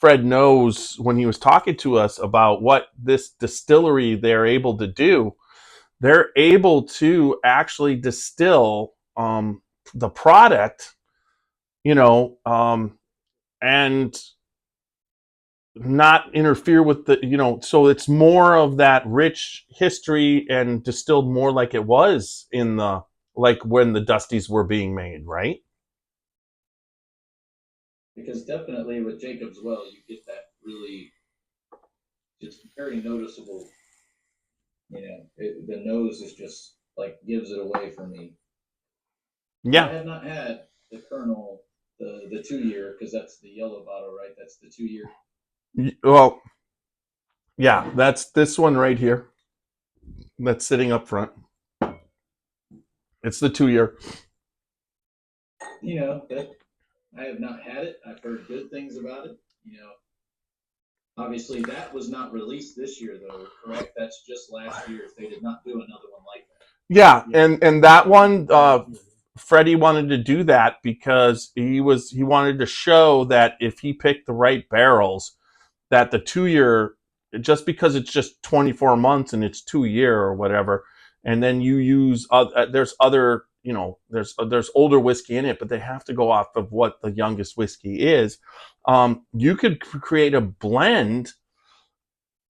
Fred knows when he was talking to us about what this distillery they're able to do. They're able to actually distill the product, and not interfere with so it's more of that rich history and distilled more like it was in the like when the Dusties were being made, right? Because definitely with Jacob's Well, you get that really just very noticeable. The nose is just like gives it away for me. Yeah. I have not had the Colonel, the 2 year, because that's the yellow bottle, right? That's the 2 year. Well, yeah, that's this one right here. That's sitting up front. It's the 2 year. That I have not had it. I've heard good things about it. Obviously that was not released this year, though. Correct? That's just last year. If they did not do another one like that. Yeah, and that one, Freddie wanted to do that because he wanted to show that if he picked the right barrels, that the 2 year, just because it's just 24 months and it's 2 year or whatever, and then you use there's other there's older whiskey in it, but they have to go off of what the youngest whiskey is. You could create a blend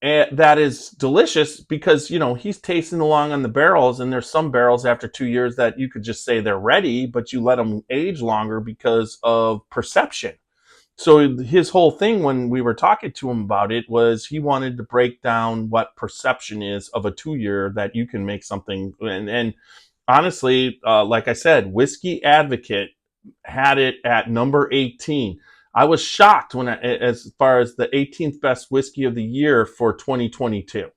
that is delicious because he's tasting along on the barrels, and there's some barrels after 2 years that you could just say they're ready, but you let them age longer because of perception. So his whole thing when we were talking to him about it was he wanted to break down what perception is of a 2 year that you can make something. And honestly, like I said, Whiskey Advocate had it at number 18. I was shocked as far as the 18th best whiskey of the year for 2022.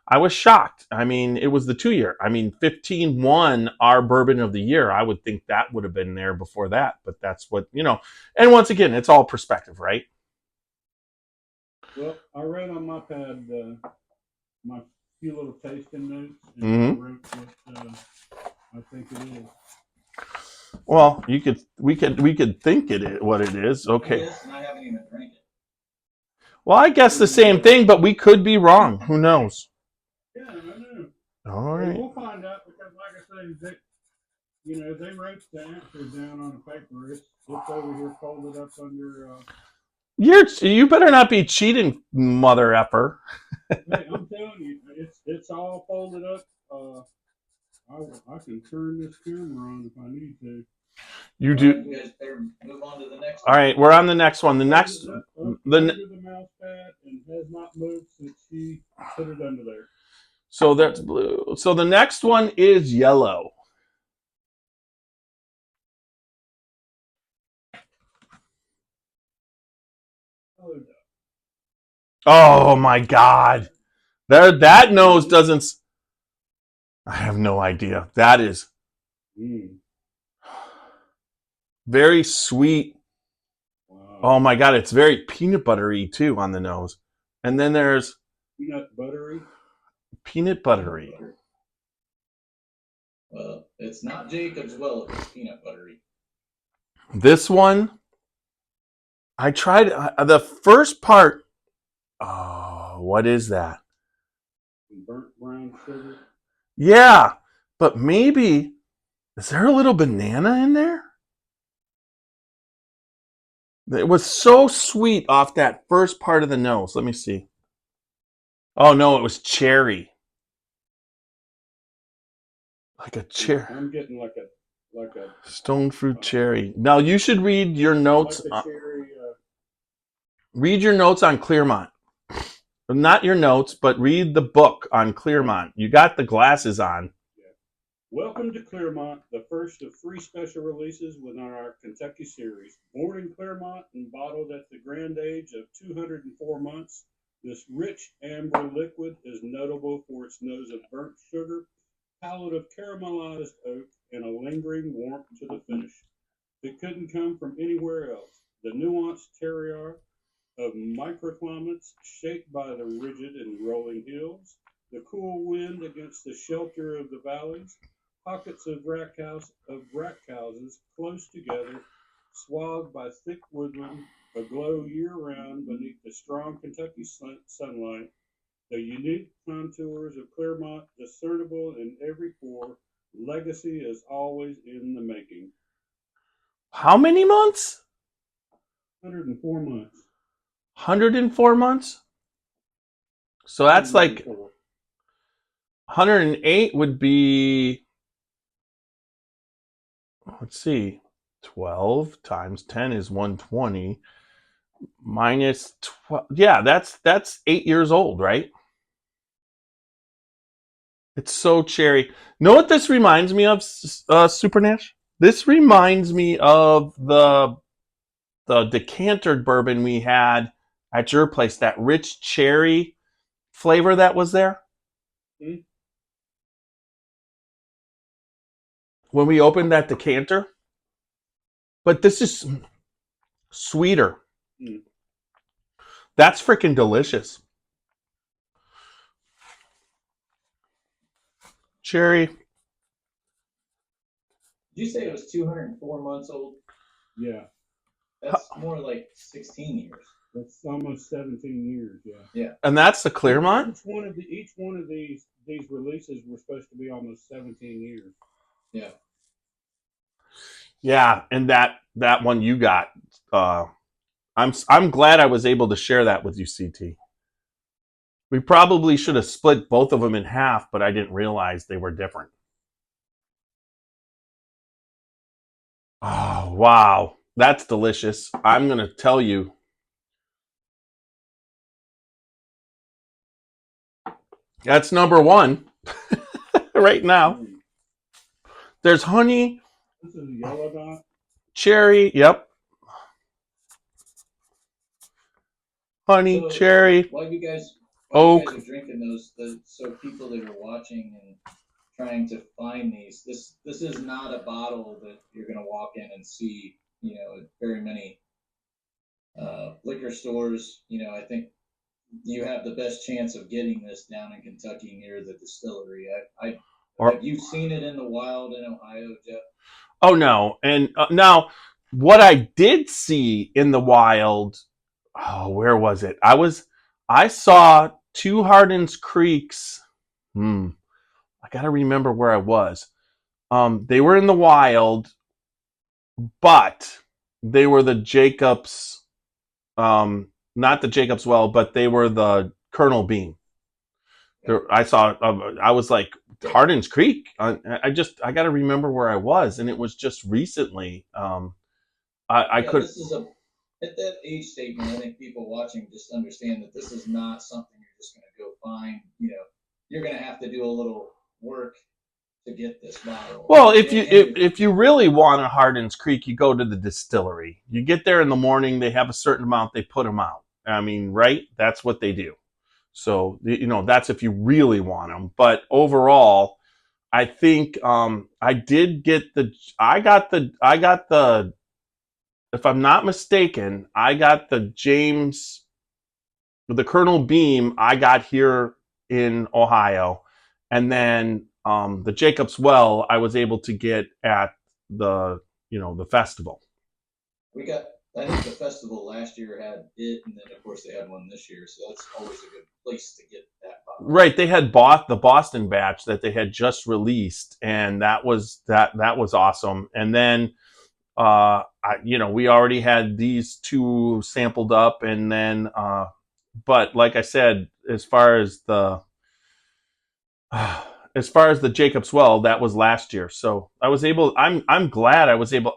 I was shocked. I mean, it was the 2 year. I mean, 15 won our bourbon of the year. I would think that would have been there before that, but that's what, and once again, it's all perspective, right? Well, I read on my pad my few little tasting notes, and Mhm. I wrote that I think it is. Well, we could think what it is. Okay. It is, and I haven't even drank it. Well, I guess the same thing, but we could be wrong. Who knows? Yeah, I know. All And right. we'll find out because, like I say, they wrote the answer down on the paper. It's over here folded up under. You better not be cheating, mother effer. Hey, I'm telling you, it's all folded up. I can turn this camera on if I need to. You All do. right, you guys better move on to the next All one. right, we're on the next one. The next, Under the the mouse pad and has not moved since she put it under there. so that's blue. So the next one is yellow. Oh my God! That nose doesn't. I have no idea. That is very sweet. Wow. Oh my God! It's very peanut buttery too on the nose, and then there's Peanut buttery. peanut buttery. Well, it's not Jacob's well if it's peanut buttery. This one, I tried the first part. Oh, what is that? Burnt brown sugar. Yeah, but maybe is there a little banana in there? It was so sweet off that first part of the nose. Let me see. Oh no, it was cherry. Like a cherry. I'm getting like a Stone fruit cherry. Now you should read your notes. like a cherry. Read your notes on Clermont. Not your notes, but read the book on Clermont. You got the glasses on. Welcome to Clermont, the first of 3 special releases within our Kentucky series. Born in Clermont and bottled at the grand age of 204 months, this rich amber liquid is notable for its nose of burnt sugar, palate of caramelized oak, and a lingering warmth to the finish. It couldn't come from anywhere else. The nuanced terroir of microclimates shaped by the rigid and rolling hills, the cool wind against the shelter of the valleys, pockets of rack houses close together, swathed by thick woodland, aglow year-round beneath the strong Kentucky sunlight, the unique contours of Clermont discernible in every pore, legacy is always in the making. How many months? 104 months. 104 months? So that's like 108 would be, let's see, 12 times 10 is 120 minus 12. Yeah, that's 8 years old, right? It's so cherry. Know what this reminds me of, Super Nash? This reminds me of the decantered bourbon we had at your place, that rich cherry flavor that was there. Mm-hmm. When we opened that decanter. But this is sweeter. Mm. That's freaking delicious. Cherry. Did you say it was 204 months old? Yeah. That's more like 16 years. That's almost 17 years, Yeah. And that's the Clermont? Each one of these releases were supposed to be almost 17 years. Yeah. Yeah, and that one you got, I'm glad I was able to share that with you, CT. We probably should have split both of them in half, but I didn't realize they were different. Oh, wow. That's delicious. I'm going to tell you. That's number 1 right now. There's honey. This is a yellow dot. Cherry. Yep. Honey, So, cherry. While you guys oak. are drinking those, so people that are watching and trying to find these, this is not a bottle that you're going to walk in and see, at very many liquor stores. I think you have the best chance of getting this down in Kentucky near the distillery. I Or Have you seen it in the wild in Ohio, Jeff? oh no, and now what I did see in the wild, oh, where was it? I saw two Hardins Creeks. I got to remember where I was. They were in the wild, but they were the Jacobs, not the Jacobs well, but they were the Colonel Beam. I saw. I was like Hardins Creek. I got to remember where I was, and it was just recently. I Yeah, could. this is a at that age statement. I think people watching just understand that this is not something you're just going to go find. You're going to have to do a little work to get this bottle. Well, And if you really want a Hardins Creek, you go to the distillery. You get there in the morning. They have a certain amount. They put them out. I mean, right? That's what they do. So that's if you really want them. But overall, I think I did get the. I got the. If I'm not mistaken, I got the James, the Colonel Beam. I got here in Ohio, and then the Jacobs Well I was able to get at the the festival. we got, I think the festival last year had it, and then of course they had one this year, so that's always a good place to get that bottle. Right, they had bought the Boston batch that they had just released, and that was awesome. And then we already had these two sampled up, and then but like I said, as far as the Jacobs Well, that was last year. So I was able. I'm glad I was able.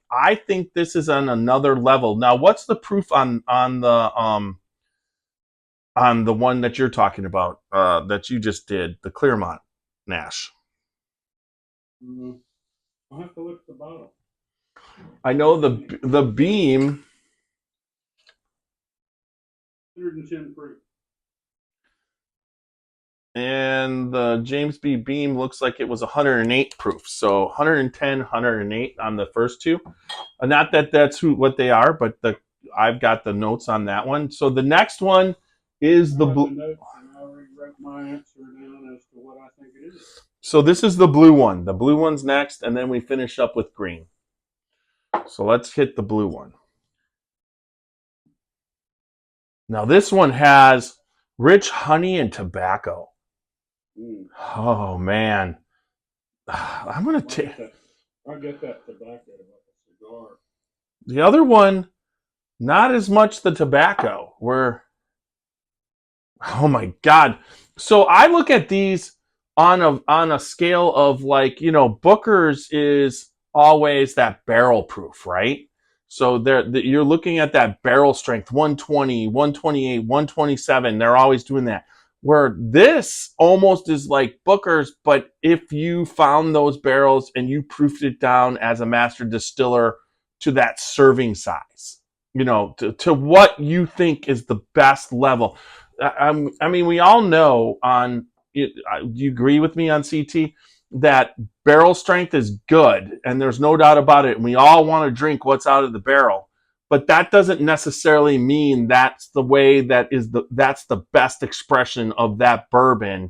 I think this is on another level. Now, what's the proof on the one that you're talking about that you just did, the Clermont Nash? I'll have to look at the bottle. I know the Beam. 110 proof. And the James B. Beam looks like it was 108 proof. So 110, 108 on the first two. Not that that's what they are, but I've got the notes on that one. So the next one is the blue. Notes, and I already wrote my answer down as to what I think it is. So this is the blue one. The blue one's next, and then we finish up with green. So let's hit the blue one. Now this one has rich honey and tobacco. Oh man, I'm gonna take. I get that tobacco like a cigar. The other one, not as much the tobacco. Oh my god. So I look at these on a scale of like, Booker's is always that barrel proof, right? So you're looking at that barrel strength, 120, 128, 127. They're always doing that. Where this almost is like Booker's, but if you found those barrels and you proofed it down as a master distiller to that serving size, to what you think is the best level. I mean, we all know do you agree with me on CT that barrel strength is good, and there's no doubt about it. And we all want to drink what's out of the barrel, but that doesn't necessarily mean that's the way that's the best expression of that bourbon.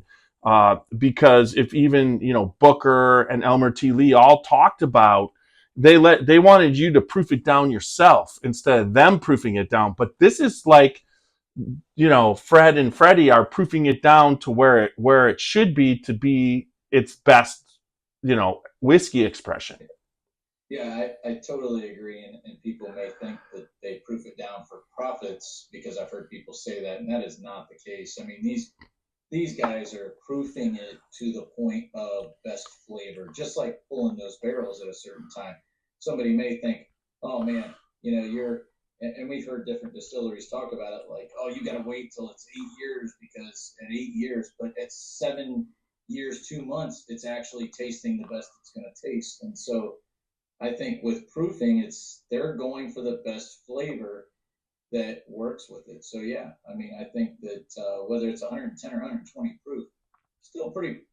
Because if even Booker and Elmer T. Lee all talked about, they wanted you to proof it down yourself instead of them proofing it down. But this is like, Fred and Freddie are proofing it down to where it should be to be its best, whiskey expression. Yeah, I totally agree, and people may think that they proof it down for profits because I've heard people say that, and that is not the case. I mean, these guys are proofing it to the point of best flavor, just like pulling those barrels at a certain time. Somebody may think, oh man, and we've heard different distilleries talk about it, like, oh, you got to wait till it's 8 years because at 8 years, but at 7 years, 2 months, it's actually tasting the best it's going to taste. And so I think with proofing, they're going for the best flavor that works with it. So yeah, I mean, I think that whether it's 110 or 120 proof, still pretty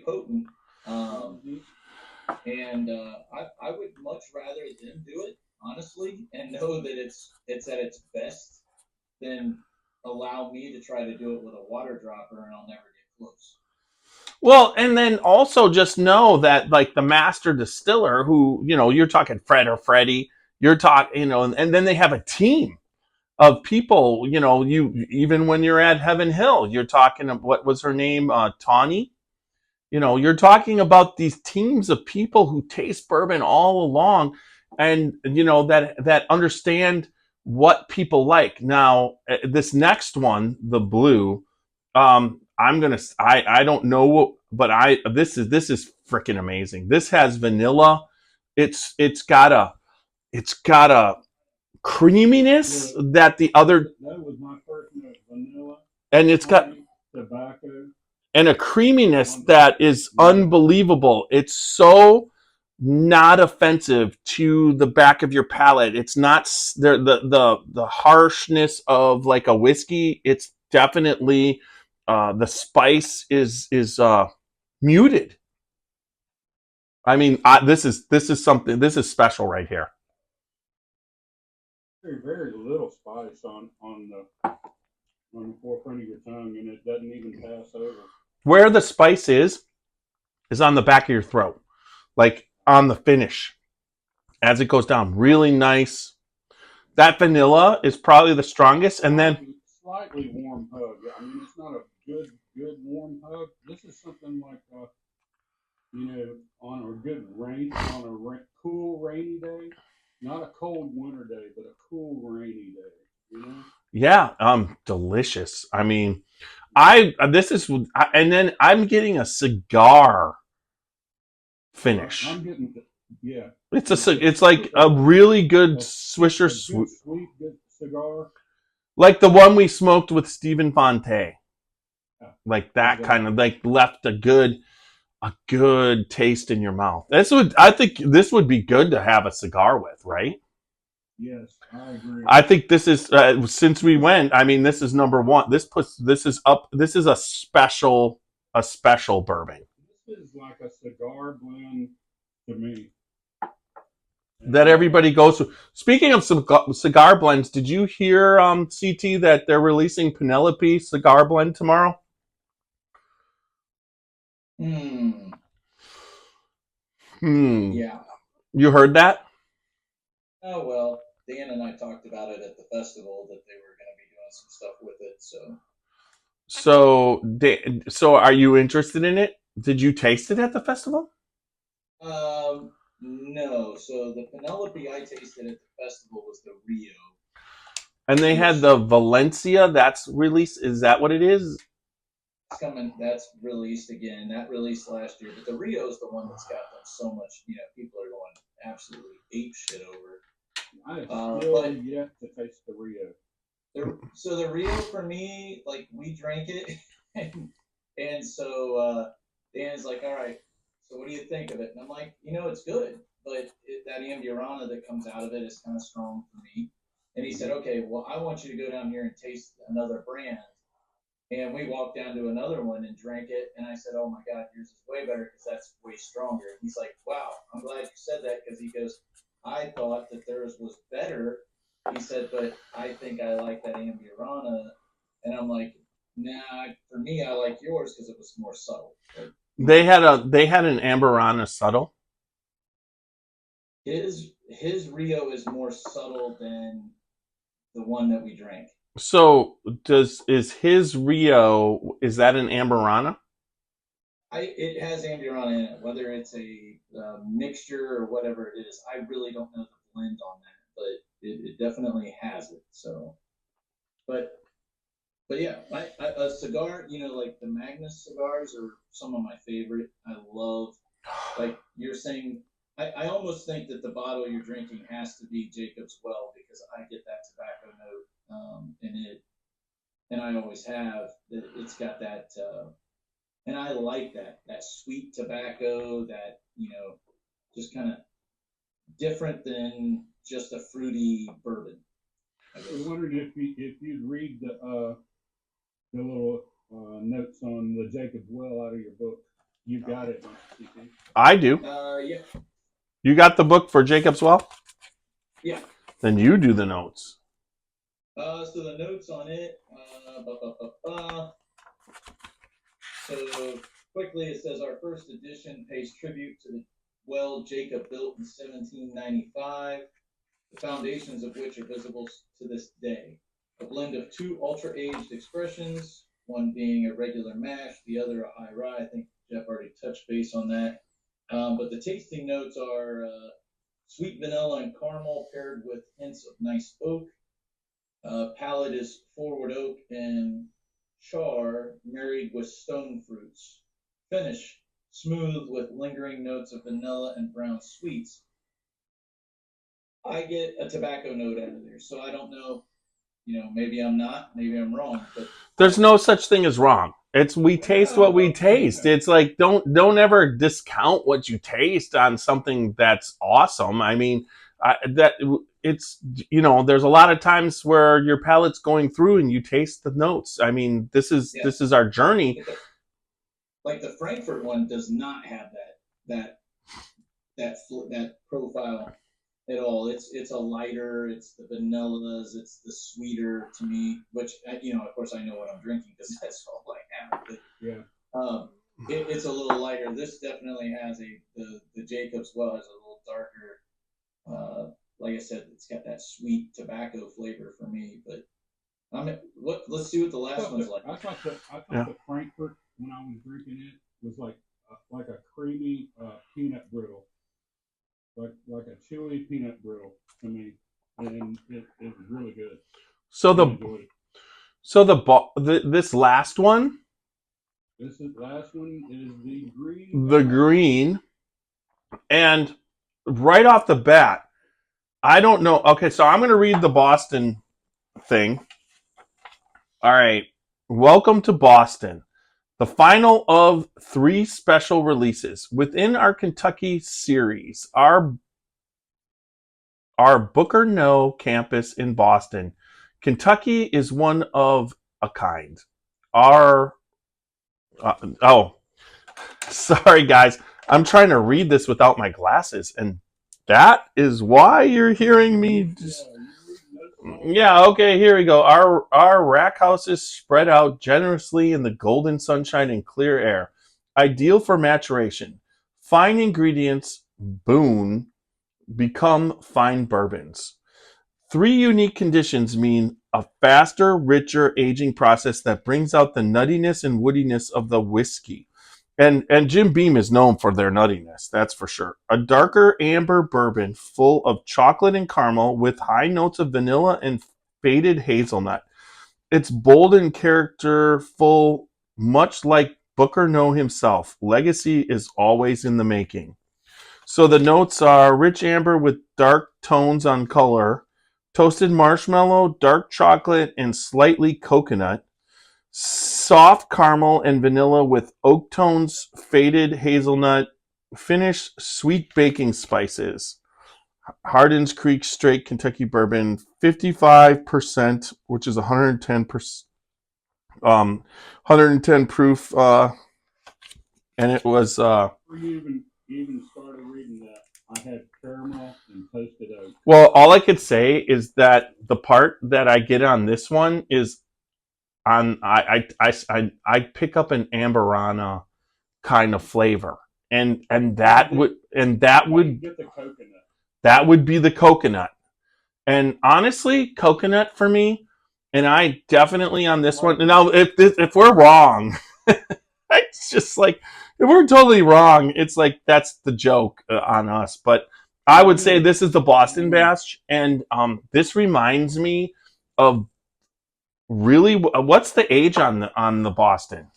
potent. And I would much rather them do it honestly and know that it's at its best than allow me to try to do it with a water dropper and I'll never get close. Well, and then also just know that like the master distiller, who you're talking Fred or Freddie, you're talking, and then they have a team of people. You even when you're at Heaven Hill, you're talking of what was her name, Tawny. You're talking about these teams of people who taste bourbon all along, and that understand what people like. Now, this next one, the blue, I don't know, but this is freaking amazing. This has vanilla. It's got a creaminess Yeah, that the other, that was my first note. Vanilla, and it's got honey, tobacco. and a creaminess that is unbelievable. It's so not offensive to the back of your palate. It's not the harshness of like a whiskey. It's definitely the spice is muted. I mean, this is something. This is special right here. Very, very little spice on the forefront of your tongue, and it doesn't even pass over. Where the spice is on the back of your throat, like on the finish as it goes down. Really nice. That vanilla is probably the strongest, and then Slightly warm hug. I mean, it's not a good warm hug. This is something like on a good cool rainy day, not a cold winter day, but a cool rainy day. yeah, delicious. I mean, and then I'm getting a cigar finish. I'm getting, yeah. It's like a really good Swisher Sweet, good cigar. like the one we smoked with Stephen Fonte. Yeah. Like that kind of like left a good taste in your mouth. I think this would be good to have a cigar with, right? Yes, I agree. I think this is since we went. I mean, this is number one. This is up. This is a special bourbon This is like a cigar blend to me. that everybody goes to. Speaking of cigar blends, did you hear CT that they're releasing Penelope cigar blend tomorrow? Yeah. You heard that? Oh, well, Dan and I talked about it at the festival that they were going to be doing some stuff with it. So are you interested in it? Did you taste it at the festival? No. So the Penelope I tasted at the festival was the Rio. And they had the Valencia that's released. Is that what it is? It's coming. That's released again. That released last year. But the Rio is the one that's got them so much, people are going absolutely ape shit over. I have still yet to taste the Rio. So the Rio for me, like we drank it, and so Dan's like, all right, so what do you think of it? And I'm like, it's good, but that Amburana that comes out of it is kind of strong for me. And he said, okay, well, I want you to go down here and taste another brand. And we walked down to another one and drank it. And I said, oh my God, yours is way better because that's way stronger. And he's like, wow, I'm glad you said that, because he goes, I thought that theirs was better. He said, but I think I like that Amburana. And I'm like, nah, for me, I like yours because it was more subtle. They had an Amburana subtle. His Rio is more subtle than the one that we drank. So is his Rio, is that an Amburana? It has Amburana in it, whether it's a mixture or whatever it is. I really don't know the blend on that, but it definitely has it. So, but yeah, a cigar, like the Magnus cigars are some of my favorite. I love, like you're saying, I almost think that the bottle you're drinking has to be Jacob's Well, because I get that tobacco note in it, and I always have. It's got that, and I like that sweet tobacco, that just kind of different than just a fruity bourbon. I wondered if you'd read the little notes on the Jacob's Well out of your book. You've got it, don't you, CT? I do. Yeah. You got the book for Jacob's Well? Yeah. Then you do the notes. So the notes on it, so quickly, it says our first edition pays tribute to the well Jacob built in 1795, the foundations of which are visible to this day. A blend of two ultra-aged expressions, one being a regular mash, the other a high rye. I think Jeff already touched base on that. But the tasting notes are sweet vanilla and caramel paired with hints of nice oak. Palate is forward oak and char married with stone fruits. Finish smooth with lingering notes of vanilla and brown sweets. I get a tobacco note out of there, so I don't know. Maybe I'm not, maybe I'm wrong, but There's no such thing as wrong. It's we taste what we taste. It's like don't ever discount what you taste on something that's awesome. I mean, it's there's a lot of times where your palate's going through and you taste the notes. I mean, this is our journey. Like the Frankfort one does not have that profile at all. It's a lighter. It's the vanillas. It's the sweeter to me. Which of course, I know what I'm drinking because that's all I have. But, Yeah. It's a little lighter. This definitely has the Jacobs well has a little darker. Like I said, it's got that sweet tobacco flavor for me. But let's see what the last one's like. I thought the Frankfurt when I was drinking it was like a creamy peanut brittle. Like a chewy peanut brittle to me, and it was really good. So this last one. Last one is the green. The green, and right off the bat, I don't know. Okay, so I'm going to read the Boston thing. All right, welcome to Boston. The final of 3 special releases within our Kentucky series. Our Booker No campus in Boston. Kentucky is one of a kind. Sorry guys. I'm trying to read this without my glasses, and that is why you're hearing me. Yeah, okay, here we go. Our rack houses spread out generously in the golden sunshine and clear air. Ideal for maturation. Fine ingredients, boon, become fine bourbons. 3 unique conditions mean a faster, richer aging process that brings out the nuttiness and woodiness of the whiskey. And Jim Beam is known for their nuttiness, that's for sure. A darker amber bourbon full of chocolate and caramel with high notes of vanilla and faded hazelnut. It's bold and characterful, much like Booker No himself. Legacy is always in the making. So the notes are rich amber with dark tones on color, toasted marshmallow, dark chocolate, and slightly coconut. Soft caramel and vanilla with oak tones, faded hazelnut, finish sweet baking spices. Hardins Creek straight Kentucky bourbon, 55%, which is 110%, 110 proof, and it was. Before you even started reading that, I had caramel and toasted oak. Well, all I could say is that the part that I get on this one is on I pick up an Amberana kind of flavor, and that would get the coconut. That would be the coconut. And honestly, coconut for me, and I definitely on this one. Now, if we're wrong, it's just like if we're totally wrong, it's like that's the joke on us. But I would say this is the Boston batch, and this reminds me of. Really, what's the age on the Boston?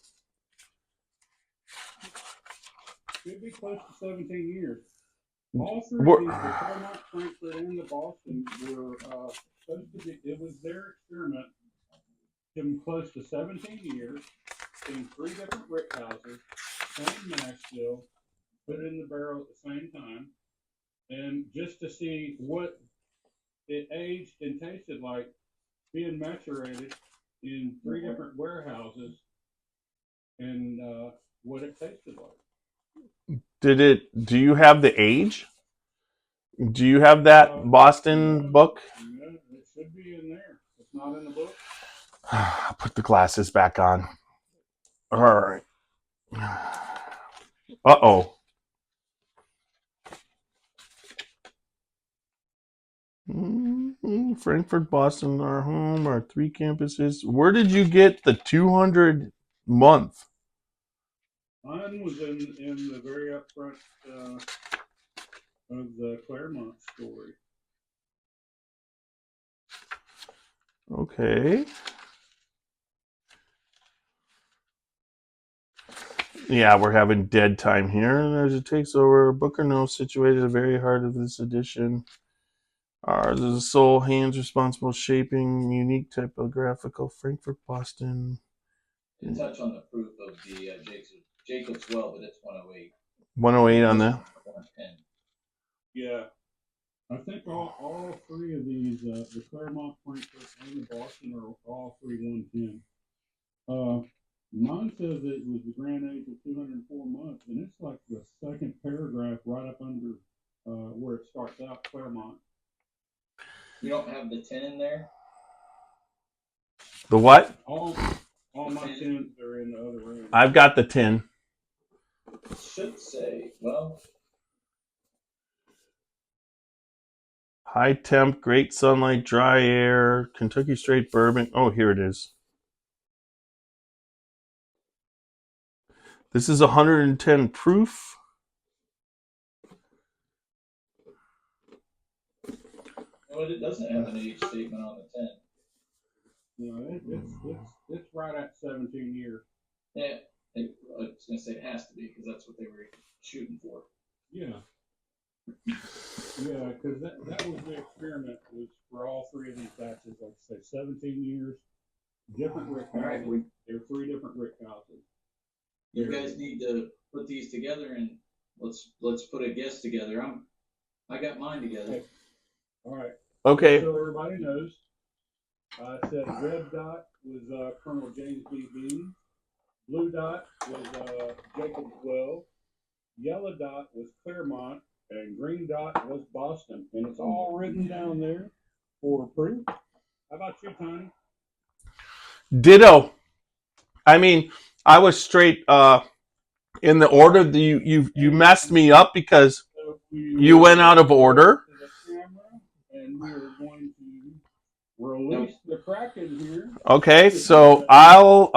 Should be close to 17 years. All 3 of these, the Clermont, Frankfort, and the Boston, were supposed to be. It was their experiment. Give them close to 17 years in 3 different brick houses, same mash still, put it in the barrel at the same time, and just to see what it aged and tasted like. Being maturated in 3 different warehouses and what it tasted like. Do you have the age? Do you have that Boston book? Yeah, it should be in there. It's not in the book. I'll put the glasses back on. All right. Uh-oh. Frankfort, Boston, our home, our 3 campuses. Where did you get the 200 month? Mine was in the very upfront of the Clermont story. Okay. Yeah, we're having dead time here. And as it takes over, Booker Note situated at the very heart of this edition. Ours is the sole hands responsible shaping unique typographical Frankfort, Boston. And touch on the proof of the Jacob's Well, but it's 108. 108 on that. Yeah. I think all three of these, the Clermont, Frankfort, and the Boston, are all 3 110. Mine says it was the grand age of 204 months, and it's like the second paragraph right up under where it starts out, Clermont. You don't have the 10 in there? The what? All my 10s are in the other room. I've got the 10. It should say, well, High temp, great sunlight, dry air, Kentucky straight bourbon. Oh, here it is. This is 110 proof. but it doesn't have an age statement on the 10. No, it's right at 17 years. Yeah, I was going to say it has to be because that's what they were shooting for. Yeah. Yeah, because that was the experiment, was for all three of these batches, like I say, 17 years, different rick All right, houses. They're 3 different rick houses. you guys need to put these together and let's put a guess together. I got mine together. Okay. All right. Okay. So everybody knows, I said red dot was Colonel James B. Bean. Blue dot was Jacob's Well. Yellow dot was Clermont. And green dot was Boston. And it's all written down there for proof. How about you, Tony? Ditto. I mean, I was straight in the order that you messed me up because So you went out of order. To the camera, and we are going to release the Kraken here. Okay, so I'll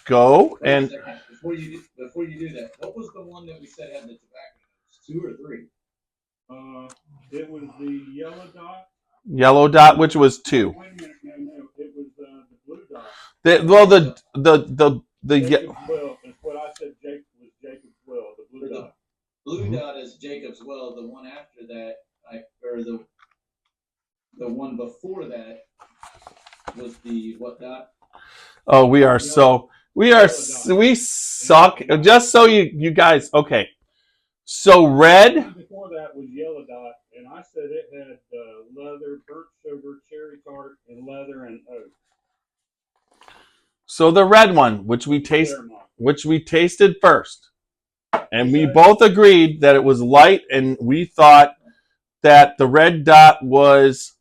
go Wait a and second. Before you do that, what was the one that we said had the tobacco notes? 2 or 3? It was the yellow dot. yellow dot, which was 2. Wait a minute, no. It was the blue dot. The Jacob's Well. That's what I said. Was Jacob's Well. The blue dot. Blue dot is Jacob's Well. The one after that, or the one before that was the what dot? Oh, we suck. Just so you guys, okay. So red. And before that was yellow dot, and I said it had leather, burnt sugar, cherry tart, and leather and oak. So the red one, which we tasted first, and we both agreed that it was light, and we thought that the red dot was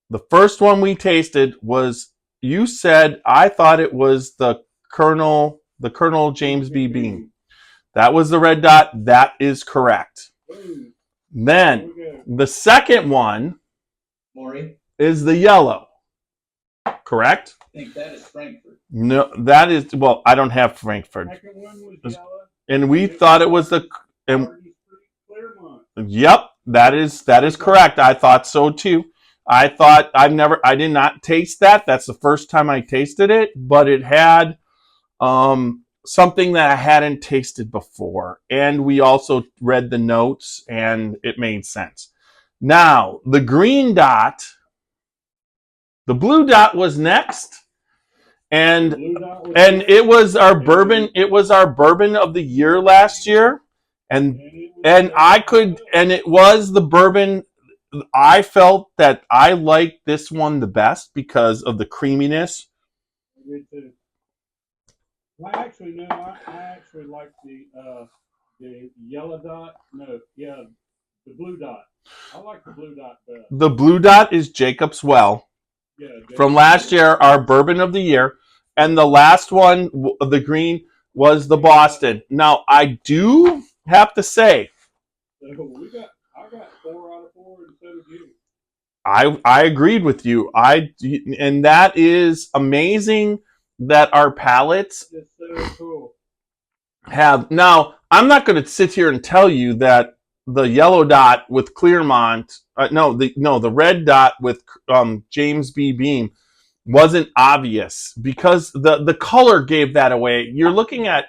the first one we tasted. Was you said I thought it was the Colonel James B. Bean. That was the red dot. That is correct. Boom. Then the second one Maury? is the yellow. Correct? I think that is Frankfort. No, that is, well, I don't have Frankfurt. Second one was yellow. And we thought it was the Hardins Creek, Clermont. Yep, that is correct. I thought so too. I did not taste that. That's the first time I tasted it, but it had something that I hadn't tasted before. And we also read the notes and it made sense. Now, the green dot, the blue dot was next. And it was our bourbon. It was our bourbon of the year last year. And it was the bourbon. I felt that I liked this one the best because of the creaminess. I actually like the yellow dot. No, yeah, the blue dot. I like the blue dot best. The blue dot is Jacob's Well. Yeah, from last year, our bourbon of the year. And the last one, the green, was the Boston. Now, I do have to say, So I got 4 out of 4, and so did you. I agreed with you. And that is amazing that our palates It's so cool. have. Now, I'm not going to sit here and tell you that the yellow dot with Clermont, the red dot with James B. Beam wasn't obvious because the color gave that away. You're looking at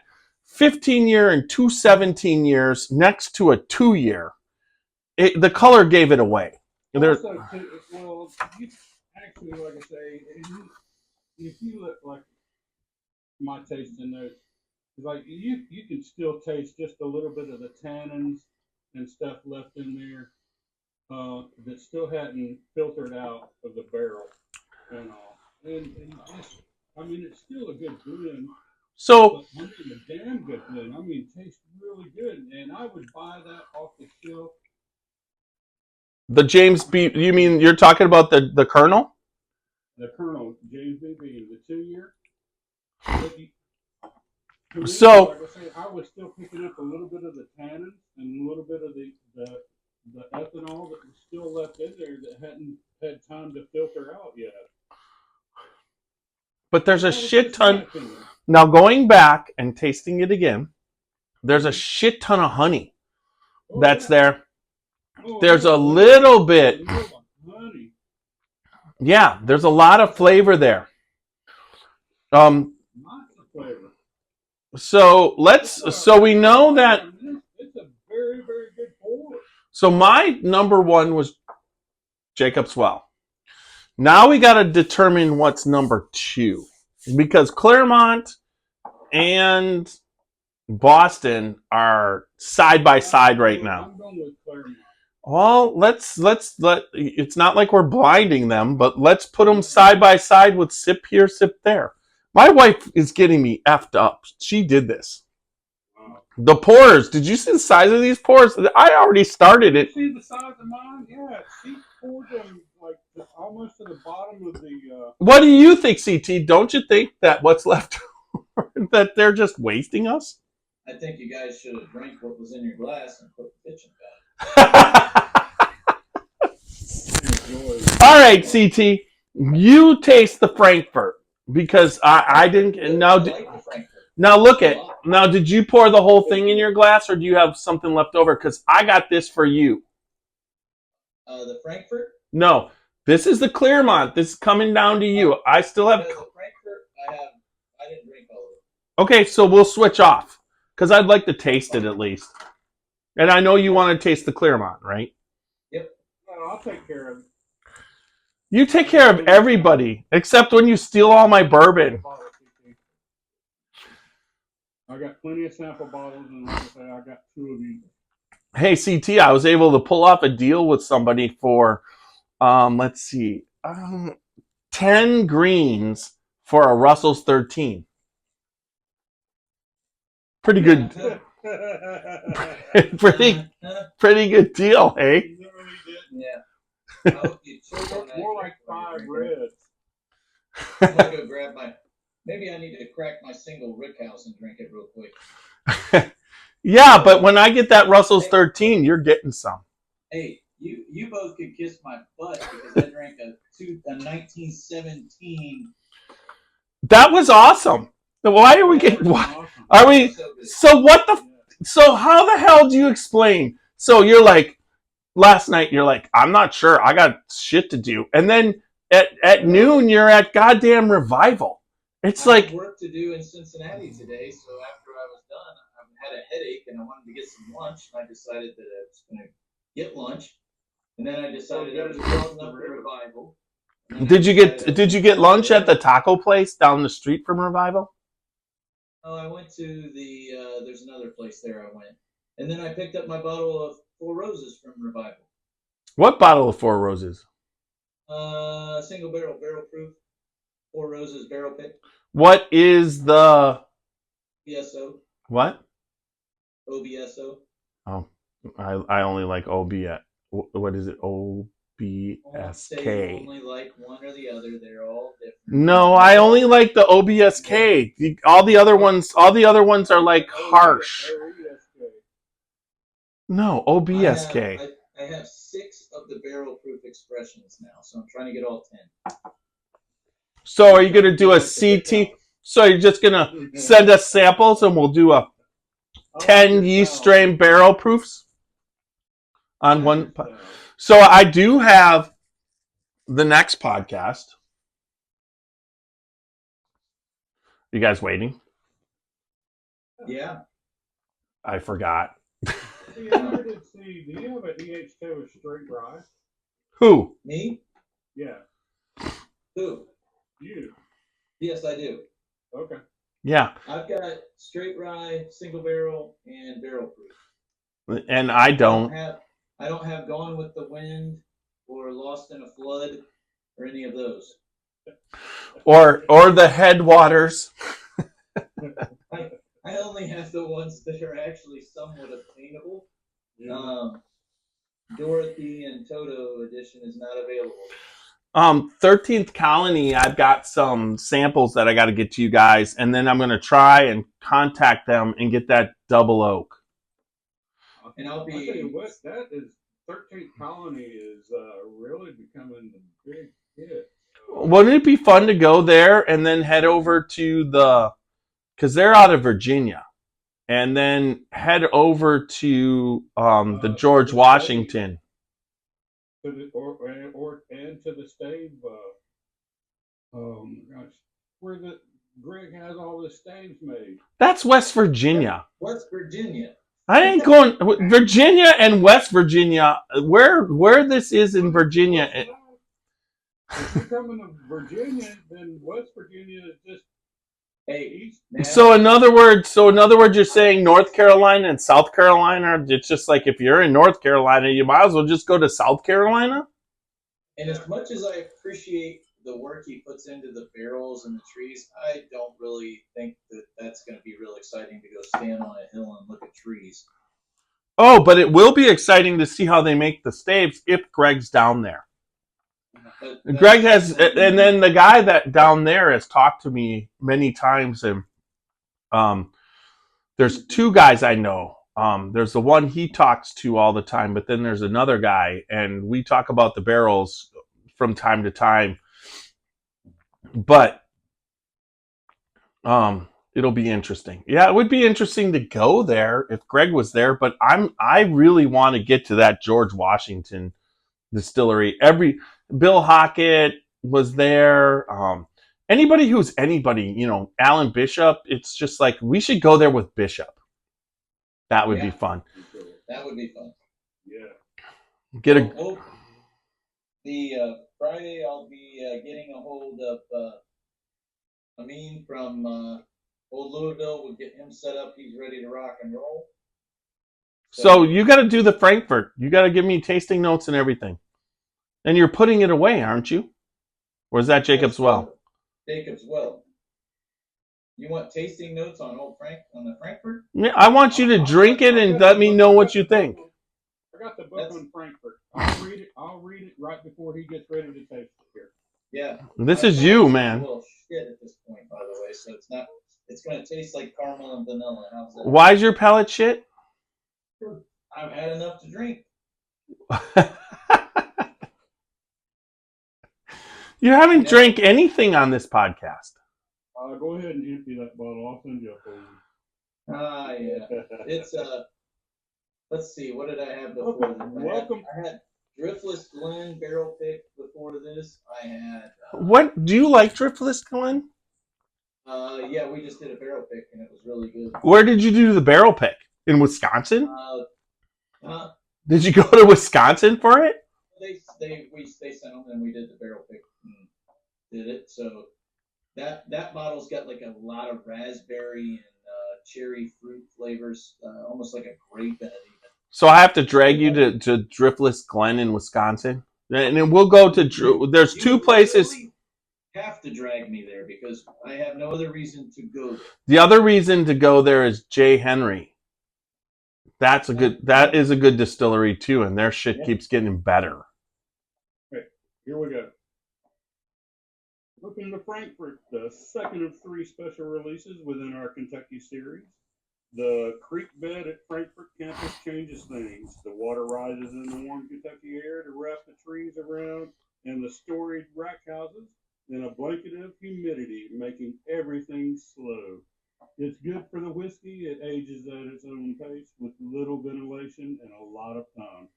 15-year and 2 17 years next to a 2-year. The color gave it away. Also, too, well, you actually, like I say, if you look like my taste in those, like you can still taste just a little bit of the tannins and stuff left in there that still hadn't filtered out of the barrel and all. And just, I mean, it's still a good blend, So but I mean, a damn good blend. I mean, it tastes really good, and I would buy that off the shelf. the James B. You mean you're talking about the Colonel? The Colonel James B. Bean, the 2-year. To me, So like I say, I was still picking up a little bit of the tannins and a little bit of the ethanol that was still left in there that hadn't had time to filter out yet. but there's a That was shit just my ton. opinion. Now going back and tasting it again, there's a shit ton of honey Oh, that's yeah. there. Oh, There's yeah. a little bit. Honey. Yeah, there's a lot of flavor there. Lots of flavor. So we know that. It's a very, very good pour. So my number one was Jacob's Well. Now we got to determine what's number 2 because Clermont and Boston are side by side right now. I'm going with Clermont. Well, let's let. It's not like we're blinding them, but let's put them side by side with sip here, sip there. My wife is getting me effed up. She did this. Wow. The pours. Did you see the size of these pours? I already started it. See the size of mine? Yeah, she poured them like almost to the bottom of the. What do you think, CT? Don't you think that what's left that they're just wasting us? I think you guys should have drank what was in your glass and put the kitchen back. All right, CT, you taste the Frankfort because I didn't. I like the Frankfurt. Now look at. Now, did you pour the whole thing in your glass, or do you have something left over? Because I got this for you. The Frankfurt? No, this is the Clermont. This is coming down to you. I still have. The Frankfurt, I didn't drink all of it. Okay, so we'll switch off because I'd like to taste it at least. And I know you want to taste the Clermont, right? Yep. No, I'll take care of it. You take care of everybody except when you steal all my bourbon. I got plenty of sample bottles, and like I say, I got 2 of each. Hey, CT, I was able to pull off a deal with somebody for, let's see, 10 greens for a Russell's 13. Pretty good, pretty good deal, hey? Yeah. More like 5 reds. I'm gonna go grab maybe I need to crack my single Rickhouse and drink it real quick. Yeah, but when I get that Russell's 13, you're getting some. Hey, you both could kiss my butt because I drank a 1917. That was awesome. Why are we getting? Why are we? So what the? So how the hell do you explain? So you're like, last night you're like, I'm not sure. I got shit to do, and then at noon you're at goddamn Revival. It's I like had work to do in Cincinnati today, so after I was done, I had a headache and I wanted to get some lunch, and I decided that I was going to get lunch, and then I decided I was going up to Revival. Did you get lunch at the taco place down the street from Revival? Oh, I went to there's another place there I went, and then I picked up my bottle of Four Roses from Revival. What bottle of Four Roses? Single barrel proof, Four Roses barrel pick. What is the OBSO? what? OBSO. Oh, I only like OBS. What is it? OBSK. Only like one or the other. They're all different. No, I only like the OBSK. All the other ones are like harsh. No, OBSK. I have 6 of the barrel proof expressions now, so I'm trying to get all 10. So are you going to do a CT? So you're just going to send us samples and we'll do a 10 yeast strain barrel proofs on one. So I do have the next podcast. You guys waiting? Yeah. I forgot. See, I never did see. Do you have an EH2 with straight rye? Who? Me? Yeah, Who? you. Yes, I do. Okay. Yeah. I've got straight rye, single barrel, and barrel proof. And I don't. I don't have Gone with the Wind or Lost in a Flood or any of those. Or the headwaters. I only have the ones that are actually somewhat obtainable. Yeah. Dorothy and Toto edition is not available. 13th Colony, I've got some samples that I got to get to you guys, and then I'm going to try and contact them and get that double oak. And I'll tell be. you what, that is 13th Colony is really becoming the big hit. Wouldn't it be fun to go there and then head over to because they're out of Virginia, and then head over to the George Washington. To the, or and to the stave. Oh my gosh, where the Greg has all the staves made. That's West Virginia. West Virginia. I ain't going Virginia and West Virginia. Where this is in Virginia. If you're coming to Virginia, then West Virginia is just east. So in other words, you're saying North Carolina and South Carolina. It's just like if you're in North Carolina, you might as well just go to South Carolina. And as much as I appreciate the work he puts into the barrels and the trees, I don't really think that that's going to be real exciting to go stand on a hill and look at trees. Oh, but it will be exciting to see how they make the staves if Greg's down there. Greg has, and then the guy that down there has talked to me many times, and there's 2 guys I know. There's the one he talks to all the time, but then there's another guy, and we talk about the barrels from time to time. But it'll be interesting. Yeah, it would be interesting to go there if Greg was there, but I really want to get to that George Washington distillery. Bill Hockett was there. Anybody who's anybody, Alan Bishop, it's just like we should go there with Bishop. That would be fun. That would be fun. Yeah. The Friday I'll be getting a hold of Amin from Old Louisville. We'll get him set up. He's ready to rock and roll. So you got to do the Frankfort. You got to give me tasting notes and everything. And you're putting it away, aren't you? Or is that Jacob's Well? Jacob's Well. You want tasting notes on the Frankfort? Yeah, I want you to drink it and let me know what you think. I got the book on Frankfort. I'll read it right before he gets ready to taste it here. Yeah. This is you, man. Well, shit at this point, by the way, so it's not. It's gonna taste like caramel and vanilla. How's that? Why is your palate shit? I've had enough to drink. You haven't drank anything on this podcast. Go ahead and empty that bottle. I'll send you a full one. Yeah. It's let's see. What did I have before? Welcome. I had Driftless Glen barrel pick before this. I had. What do you like, Driftless Glen? Yeah, we just did a barrel pick and it was really good. Where did you do the barrel pick? In Wisconsin? Did you go to Wisconsin for it? They sent them and we did the barrel pick and did it. So that bottle's got like a lot of raspberry and cherry fruit flavors, almost like a grape in it even. So I have to drag you to Driftless Glen in Wisconsin? And then we'll go to, there's 2 places. Really have to drag me there because I have no other reason to go there. The other reason to go there is J. Henry. That is a good distillery too, and their shit keeps getting better. Okay, here we go. Looking to Frankfort, the second of 3 special releases within our Kentucky series. The creek bed at Frankfort campus changes things. The water rises in the warm Kentucky air to wrap the trees around and the storied rack houses in a blanket of humidity, making everything slow. It's good for the whiskey. It ages at its own pace with little ventilation and a lot of time,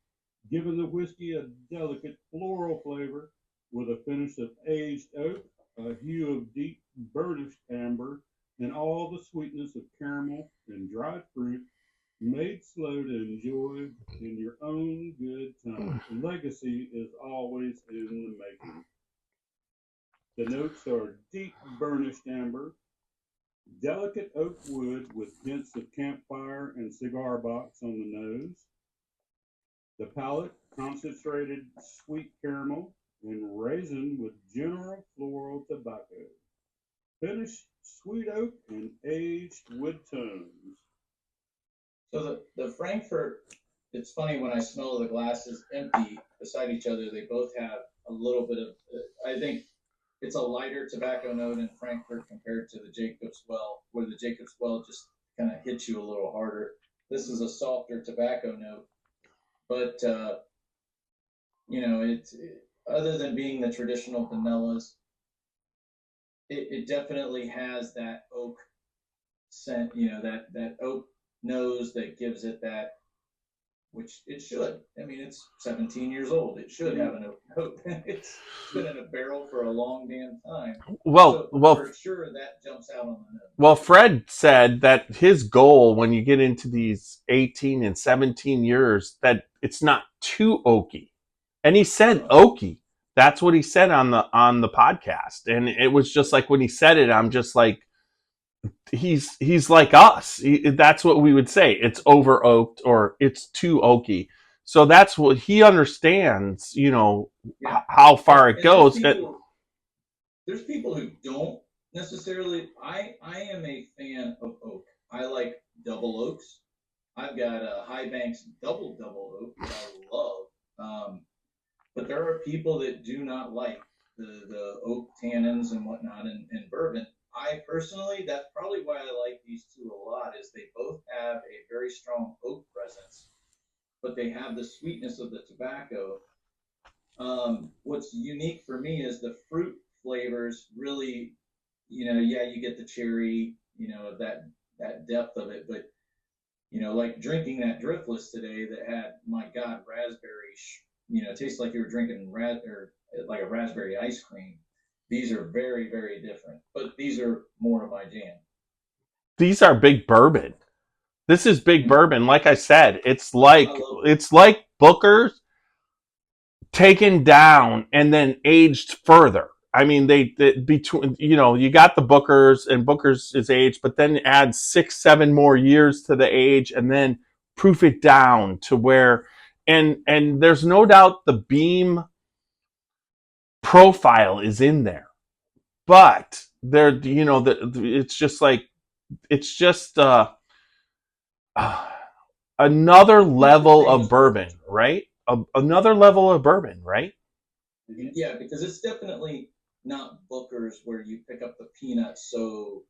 giving the whiskey a delicate floral flavor with a finish of aged oak, a hue of deep burnished amber, and all the sweetness of caramel and dried fruit, made slow to enjoy in your own good time. Legacy is always in the making. The notes are deep burnished amber, delicate oak wood with hints of campfire and cigar box on the nose. The palate, concentrated sweet caramel and raisin with general floral tobacco. Finish sweet oak and aged wood tones. So the Frankfurt, it's funny when I smell the glasses empty beside each other, they both have a little bit of, I think it's a lighter tobacco note in Frankfurt compared to the Jacob's Well, where the Jacob's Well just kind of hits you a little harder. This is a softer tobacco note, but other than being the traditional vanillas, it definitely has that oak scent, that oak nose that gives it that, which it should. I mean, it's 17 years old. It should have an oak note. It's been in a barrel for a long damn time. Well, for sure that jumps out on the nose. Well, Fred said that his goal when you get into these 18 and 17 years, that it's not too oaky. And he said oaky. That's what he said on the podcast. And it was just like when he said it, I'm just like, he's like us. That's what we would say. It's over oaked or it's too oaky. So that's what he understands, how far it goes. There's people who don't necessarily. I am a fan of oak. I like double oaks. I've got a High Banks double oak that I love. But there are people that do not like the oak tannins and whatnot in bourbon. I personally, that's probably why I like these two a lot, is they both have a very strong oak presence, but they have the sweetness of the tobacco. What's unique for me is the fruit flavors really, you get the cherry, that depth of it, but like drinking that driftless today that had, my God, raspberry, tastes like you were drinking like a raspberry ice cream. These are very, very different, but these are more of my jam. These are big bourbon. This is big bourbon. Like I said, it's like Booker's taken down and then aged further. I mean, they between you got the Booker's and Booker's is aged, but then add 6-7 more years to the age and then proof it down to where, and there's no doubt the beam profile is in there, but there, it's just like, it's just another level of bourbon, right? Another level of bourbon, right? Yeah, because it's definitely not Booker's where you pick up the peanuts so,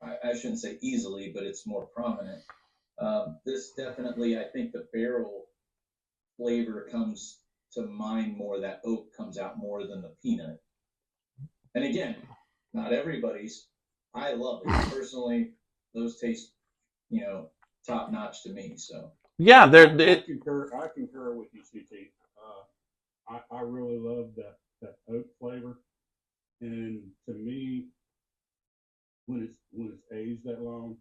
I shouldn't say easily, but it's more prominent. This definitely, I think the barrel flavor comes to mind more. That oak comes out more than the peanut. And again, not everybody's. I love it. Personally, those taste, top notch to me. So yeah, I concur with you, CT. I really love that oak flavor, and to me, when it's aged that long,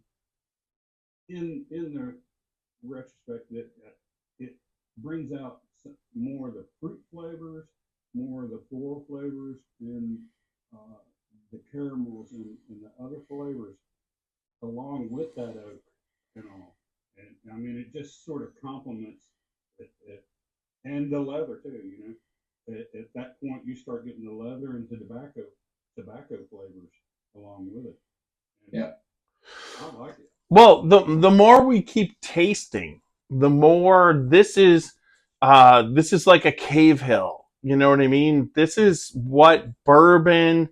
in the retrospect, that it brings out more of the fruit flavors, more of the floral flavors, and the caramels and the other flavors along with that oak and all. And I mean, it just sort of complements it and the leather too. At that point, you start getting the leather and the tobacco flavors along with it. And yeah, I like it. Well, the more we keep tasting, the more this is like a cave hill. You know what I mean? This is what bourbon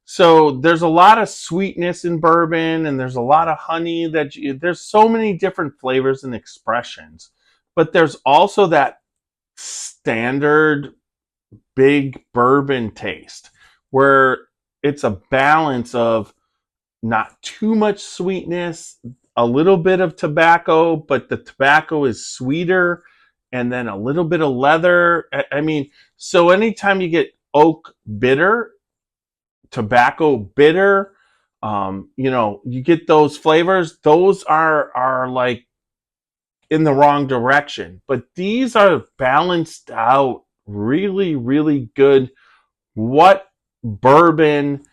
So there's a lot of sweetness in bourbon, and there's a lot of honey there's so many different flavors and expressions. But there's also that standard big bourbon taste where it's a balance of not too much sweetness, a little bit of tobacco, but the tobacco is sweeter, and then a little bit of leather. I mean, so anytime you get oak bitter, tobacco bitter, you get those flavors. Those are like in the wrong direction, but these are balanced out, really, really good. What bourbon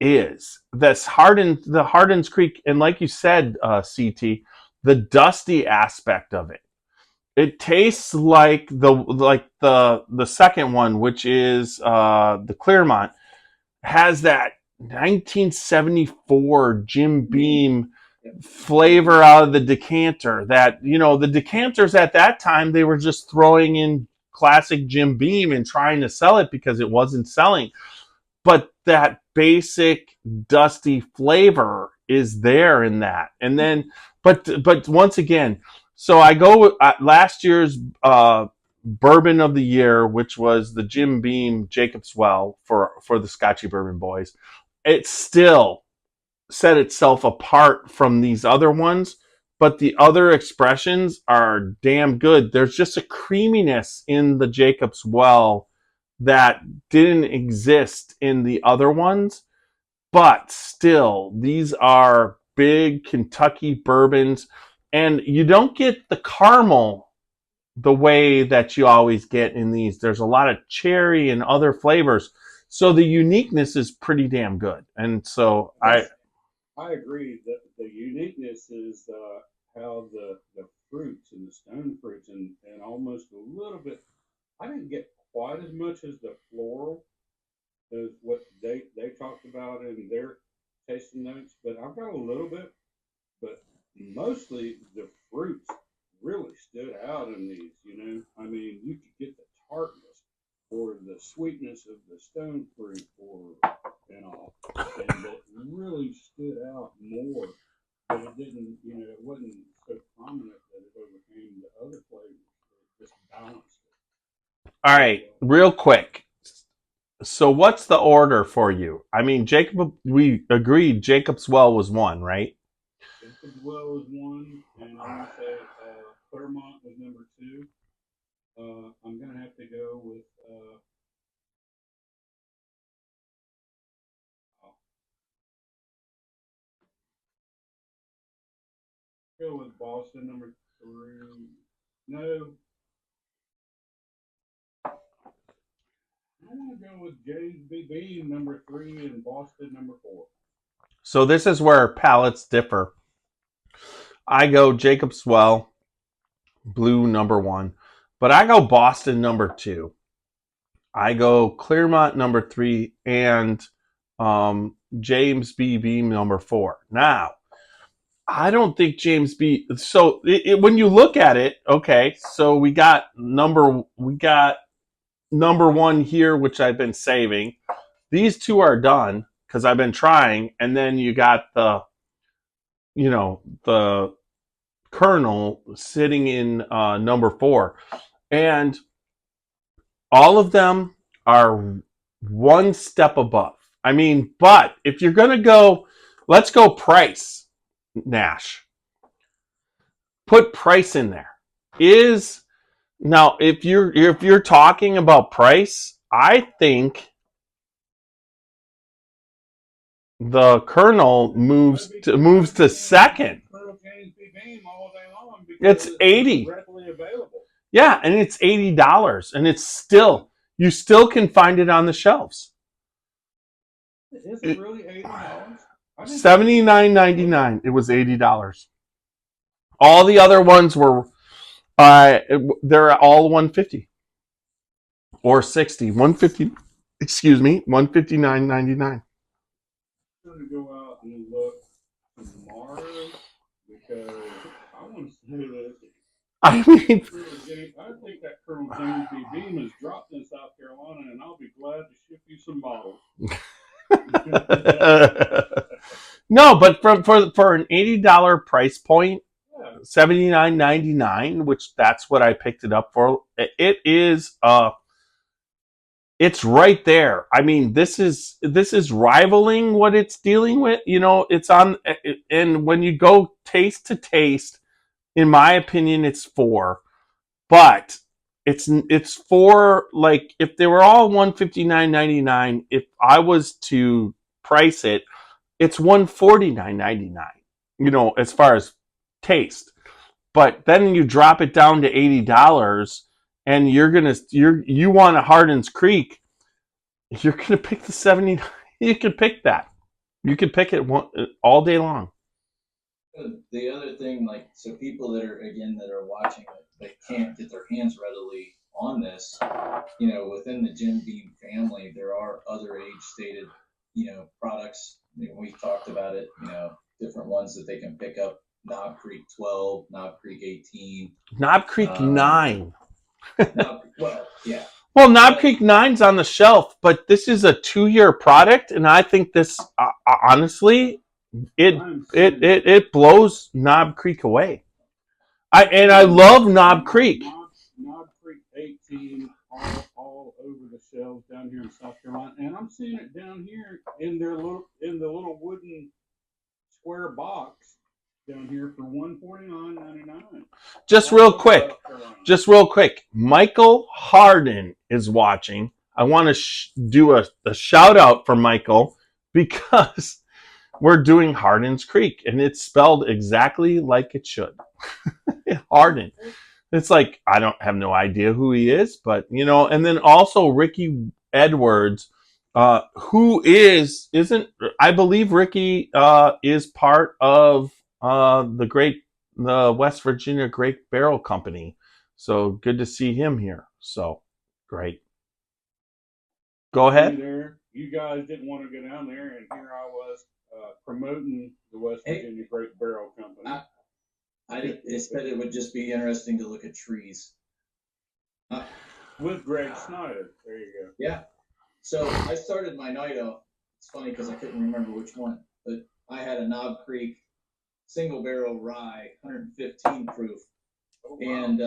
is the Hardins Creek, and like you said, CT, the dusty aspect of it. It tastes like the second one, which is the Clermont, has that 1974 Jim Beam flavor out of the decanter. That the decanters at that time, they were just throwing in classic Jim Beam and trying to sell it because it wasn't selling. But that basic dusty flavor is there in that. And then, but once again, so I go with last year's bourbon of the year, which was the Jim Beam Jacob's Well for the Scotchy Bourbon Boys. It still set itself apart from these other ones, but the other expressions are damn good. There's just a creaminess in the Jacob's Well that didn't exist in the other ones, but still, these are big Kentucky bourbons, and you don't get the caramel the way that you always get in these. There's a lot of cherry and other flavors, so the uniqueness is pretty damn good. And so I agree that the uniqueness is how the fruits and the stone fruits and almost a little bit. I didn't get quite as much as the floral as what they talked about in their tasting notes, but I've got a little bit. But mostly the fruits really stood out in these. I mean, you could get the tartness or the sweetness of the stone fruit or and that really stood out more. But it didn't, it wasn't so prominent that it overcame the other flavors. It just balanced it. all right, real quick. So what's the order for you? I mean, we agreed Jacob's Well was one, right? Jacob's Well was one, and I want to say Clermont was number two. I'm gonna have to go with Boston number three. No, I want to go with James B. Beam number three and Boston number four. So this is where palates differ. I go Jacob's Well, Blue number one, but I go Boston number two. I go Clermont number three and James B. Beam number four. Now, I don't think James B. So when you look at it, okay, so we got number one here, which I've been saving. These two are done because I've been trying, and then you got the Colonel sitting in number four, and all of them are one step above. I mean, but if you're gonna go, let's go price, Nash. Put price in there. Now if you're talking about price, I think the Colonel moves to second. It's 80. Readily available. Yeah, and it's $80, and you still can find it on the shelves. Is it really $80? $79.99. It was $80. All the other ones were they're all $150 or $60. $150. Excuse me, $159.99. I'm going to go out and look tomorrow because I want to say that. I mean, I think that Colonel James B. Beam is dropped in South Carolina, and I'll be glad to ship you some bottles. No, but for an $80 price point, Yeah. $79.99, which that's what I picked it up for. It is it's right there. I mean, this is rivaling what it's dealing with. You know, it's on, and when you go taste to taste, in my opinion, it's 4. But it's 4. Like if they were all $159.99, if I was to price it, it's $149.99. You know, as far as taste. But then you drop it down to $80, and you want a Hardins Creek, you're gonna pick the 70. You can pick that. You can pick it all day long. The other thing, like, so people that are watching that can't get their hands readily on this, you know, within the Jim Beam family, there are other age stated, you know, products. I mean, we've talked about it, you know, different ones that they can pick up. Knob Creek 12, Knob Creek 18. Knob Creek 9. Well, yeah. Well, Knob Creek 9's on the shelf, but this is a 2-year product, and I think this, honestly, it blows Knob Creek away. I love Knob Creek. Knob Creek 18 all over the shelves down here in South Carolina, and I'm seeing it down here in the little wooden square box down here for $149.99. Just real quick. Michael Hardin is watching. I want to do a shout out for Michael because we're doing Hardins Creek, and it's spelled exactly like it should. Hardin. It's like, I don't have no idea who he is, but you know, and then also Ricky Edwards, who I believe Ricky is part of the West Virginia Great Barrel Company. So good to see him here. So great. Go ahead. You guys didn't want to go down there, and here I was promoting the West Virginia Great Barrel Company. I said it would just be interesting to look at trees. With Greg Snyder. There you go. Yeah. So I started my night off. It's funny because I couldn't remember which one, but I had a Knob Creek single barrel rye, 115 proof. Oh, wow. And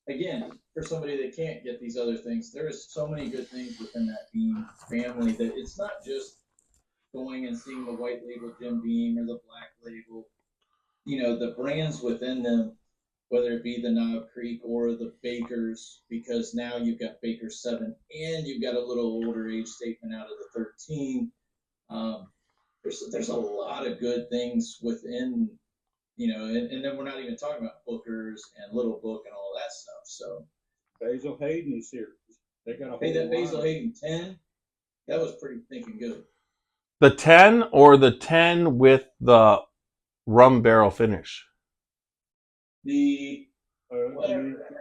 again, for somebody that can't get these other things, there is so many good things within that Beam family that it's not just going and seeing the white label Jim Beam or the black label. You know, the brands within them, whether it be the Knob Creek or the Bakers, because now you've got Baker 7 and you've got a little older age statement out of the 13. There's a lot of good things within, you know, and then we're not even talking about Booker's and Little Book and all that stuff. So Basil Hayden series. They got a whole that Basil Hayden 10, that was pretty thinking good. The 10 or the 10 with the rum barrel finish? The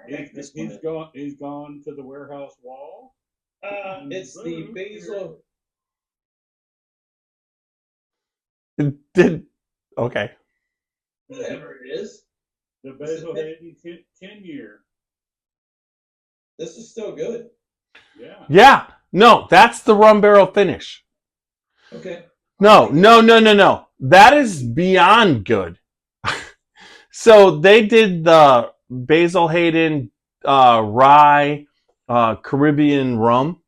he's gone to the warehouse wall. It's the Basil. Okay. Whatever it is. The Basil Hayden 10-year. This is still good. Yeah. Yeah. No, that's the rum barrel finish. Okay. No. That is beyond good. So they did the Basil Hayden rye Caribbean rum,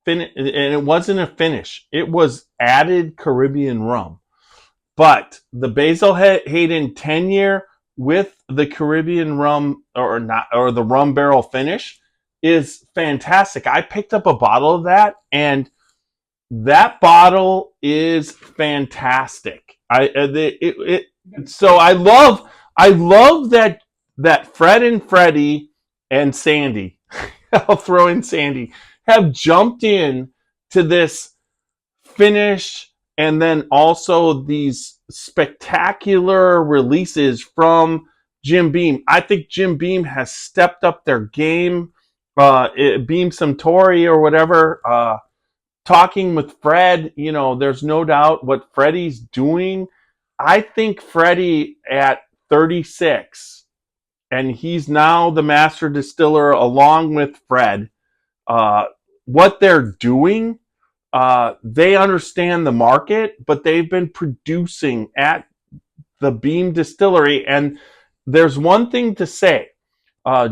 and it wasn't a finish. It was added Caribbean rum. But the Basil Hayden 10-year with the Caribbean rum or the rum barrel finish is fantastic. I picked up a bottle of that, and that bottle is fantastic. So I love that Fred and Freddie and Sandy, I'll throw in Sandy, have jumped in to this finish, and then also these spectacular releases from Jim Beam. I think Jim Beam has stepped up their game. Beam Suntory or whatever. Talking with Fred, you know, there's no doubt what Freddie's doing. I think Freddie at 36, and he's now the master distiller along with Fred. What they're doing they understand the market, but they've been producing at the Beam Distillery. And there's one thing to say.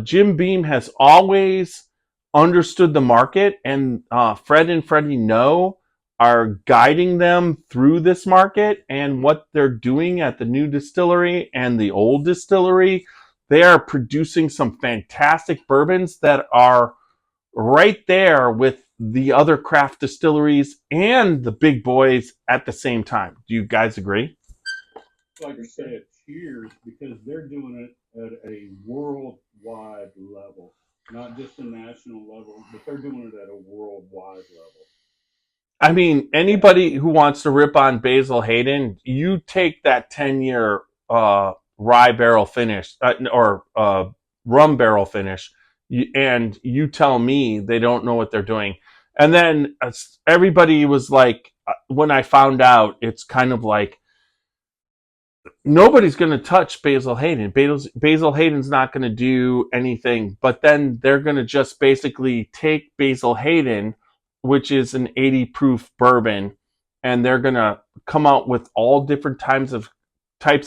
Jim Beam has always understood the market, and Fred and Freddie know are guiding them through this market and what they're doing at the new distillery and the old distillery. They are producing some fantastic bourbons that are right there with the other craft distilleries and the big boys at the same time. Do you guys agree? Like I said, cheers, because they're doing it at a worldwide level, not just a national level, but they're doing it at a worldwide level. I mean, anybody who wants to rip on Basil Hayden, you take that 10-year rye barrel finish or rum barrel finish, and you tell me they don't know what they're doing. And then everybody was like, when I found out, it's kind of like, nobody's going to touch Basil Hayden. Basil Hayden's not going to do anything, but then they're going to just basically take Basil Hayden, which is an 80 proof bourbon, and they're going to come out with all different types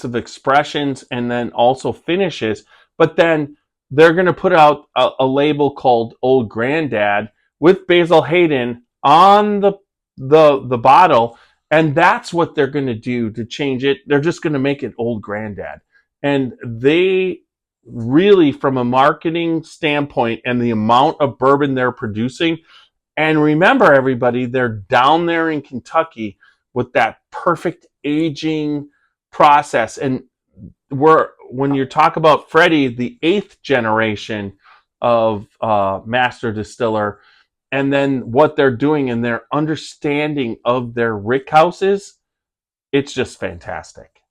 of expressions and then also finishes. But then they're going to put out a label called Old Granddad with Basil Hayden on the bottle, and that's what they're going to do to change it. They're just going to make it Old Granddad. And they really, from a marketing standpoint and the amount of bourbon they're producing, and remember, everybody, they're down there in Kentucky with that perfect aging process. And when you talk about Freddie, the 8th generation of master distiller, and then what they're doing and their understanding of their rick houses, it's just fantastic.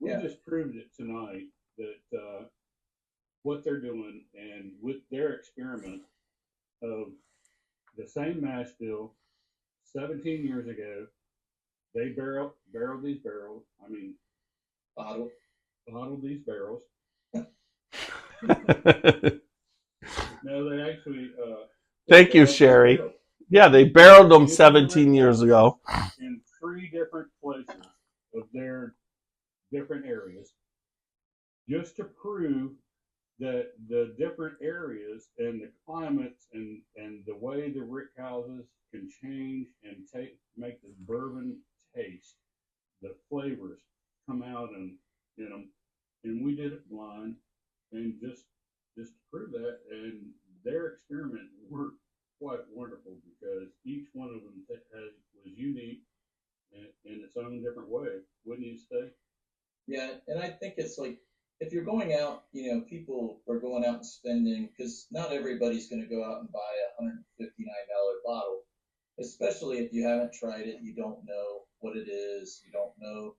We just proved it tonight that what they're doing and with their experiment of the same mash bill 17 years ago, they barreled these barrels. I mean, bottled these barrels. No, they actually. Thank you, Sherry. Yeah, they barreled them 17 years ago. In 3 different places of their different areas, just to prove that the different areas and the climates and the way the rick houses can change and make the bourbon taste, the flavors come out and we did it blind and just to prove that, and their experiment worked quite wonderful because each one of them was unique in its own different way. Wouldn't you say? Yeah, and I think it's like if you're going out, people are going out and spending because not everybody's going to go out and buy a $159 bottle, especially if you haven't tried it. You don't know what it is. You don't know,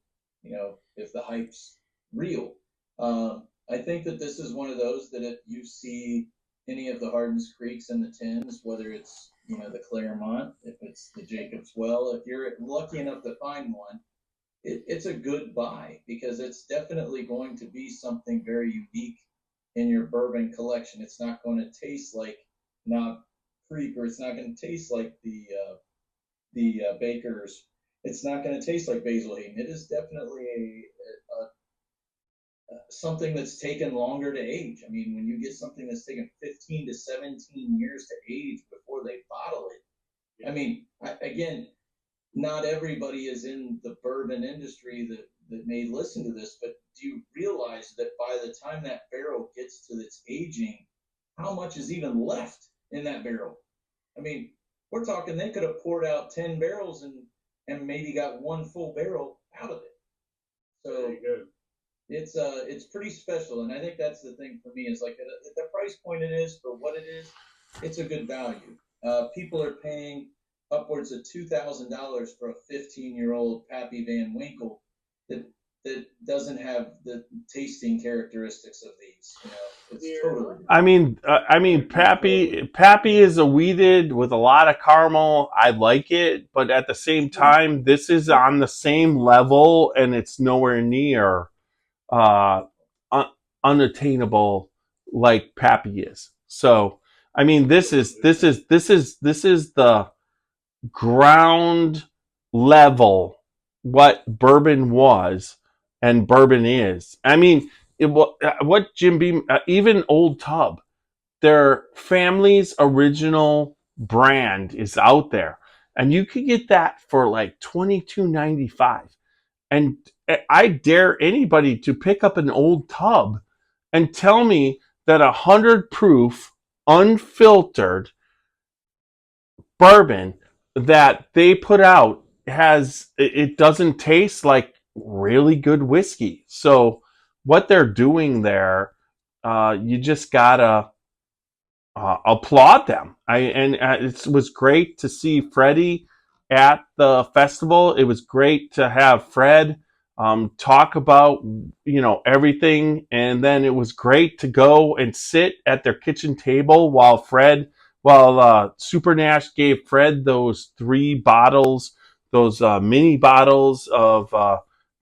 if the hype's real. I think that this is one of those that if you see any of the Hardins Creeks and the Tins, whether it's the Clermont, if it's the Jacob's Well, if you're lucky enough to find one, it's a good buy because it's definitely going to be something very unique in your bourbon collection. It's not going to taste like Knob Creek, or it's not going to taste like the Bakers. It's not going to taste like Basil Hayden. It is definitely a something that's taken longer to age. I mean, when you get something that's taken 15 to 17 years to age before they bottle it, I mean, again, not everybody is in the bourbon industry that may listen to this, but do you realize that by the time that barrel gets to its aging, how much is even left in that barrel? I mean, we're talking they could have poured out 10 barrels and maybe got 1 full barrel out of it. So it's pretty special, and I think that's the thing for me is like at the price point it is for what it is, it's a good value. People are paying upwards of $2,000 for a 15-year-old Pappy Van Winkle that doesn't have the tasting characteristics of these. It's totally. I mean, Pappy is a wheated with a lot of caramel. I like it, but at the same time, this is on the same level, and it's nowhere near unattainable like Pappy is. So, I mean, this is the ground level what bourbon was and bourbon is. I mean, what Jim Beam, even Old Tub, their family's original brand is out there, and you could get that for like $22.95. And I dare anybody to pick up an Old Tub and tell me that 100 proof, unfiltered bourbon that they put out it doesn't taste like really good whiskey. So what they're doing there, you just gotta applaud them. It was great to see Freddie at the festival. It was great to have Fred talk about everything, and then it was great to go and sit at their kitchen table while Super Nash gave Fred those 3 bottles, those mini bottles of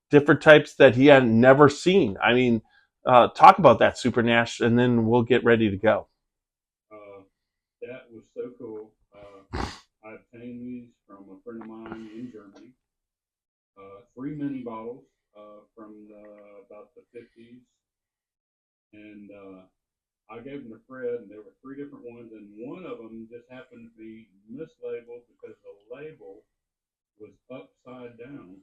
different types that he had never seen. I mean, talk about that, Super Nash, and then we'll get ready to go. That was so cool. I obtained these from a friend of mine in Germany. 3 mini bottles from about the 50s. And I gave them to Fred, and there were 3 different ones, and one of them just happened to be mislabeled because the label was upside down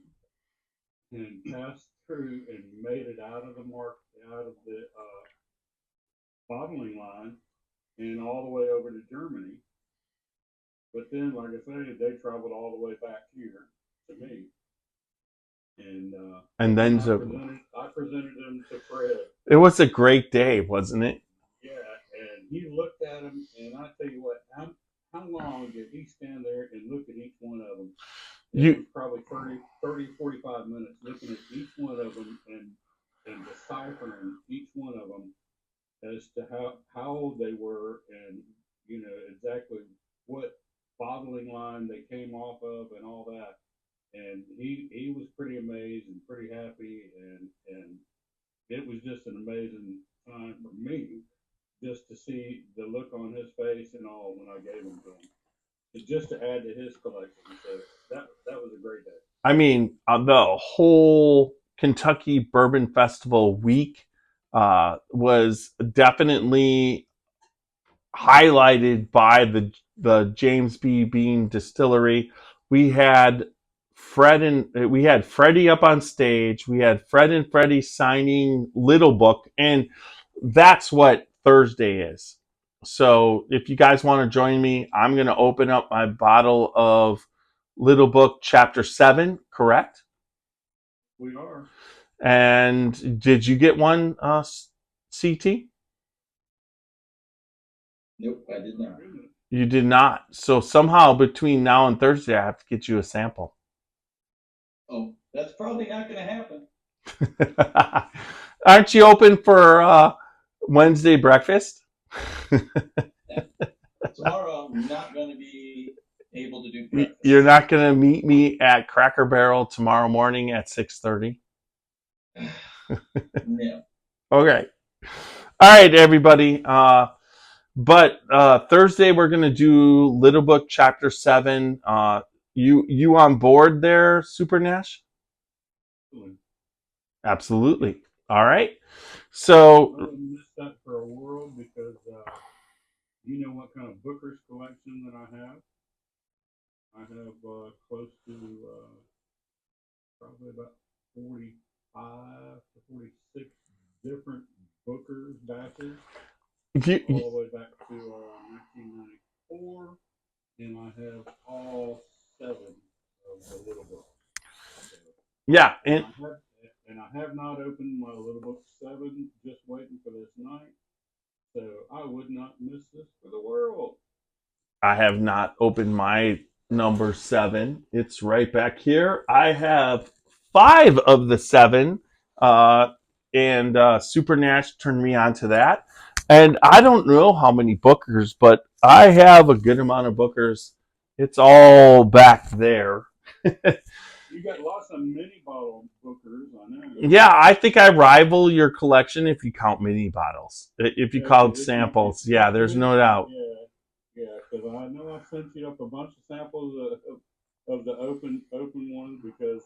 and passed through and made it out of the bottling line and all the way over to Germany. But then, like I say, they traveled all the way back here to me. And then I presented them to Fred. It was a great day, wasn't it? Yeah, and he looked at them, and I tell you what, how long did he stand there and look at each one of them? It was probably 30, 45 minutes looking at each one of them and deciphering each one of them as to how old they were and exactly what bottling line they came off of and all that. And he was pretty amazed and pretty happy, and it was just an amazing time for me just to see the look on his face and all when I gave them to him. Just to add to his collection. So that was a great day. I mean, the whole Kentucky Bourbon Festival week was definitely highlighted by the James B. Beam Distillery. We had Freddie up on stage. We had Fred and Freddie signing Little Book, and that's what Thursday is. So if you guys want to join me, I'm going to open up my bottle of Little Book Chapter 7, correct? We are. And did you get one, CT? Nope, I did not. You did not. So somehow between now and Thursday, I have to get you a sample. Oh, that's probably not going to happen. Aren't you open for Wednesday breakfast? Tomorrow, I'm not going to be able to do breakfast. You're not going to meet me at Cracker Barrel tomorrow morning at 6:30? No. Okay. All right, everybody. But Thursday we're going to do Little Book Chapter 7. You on board there, Super Nash? Absolutely. All right. So I wouldn't miss that for a world because you know what kind of Booker's collection that I have. I have close to probably about 45 to 46 different Booker's batches. All the way back to 1994, and I have all 7 of the Little Book. Yeah, and I have not opened my Little Book 7, just waiting for this night. So I would not miss this for the world. I have not opened my number 7. It's right back here. I have 5 of the 7, and Super Nash turned me on to that. And I don't know how many Bookers, but I have a good amount of Bookers. It's all back there. You got lots of mini bottle Bookers, I know. Yeah, I think I rival your collection if you count mini bottles. If you count samples, yeah, there's no doubt. Yeah, because I know I sent you up a bunch of samples of the open ones because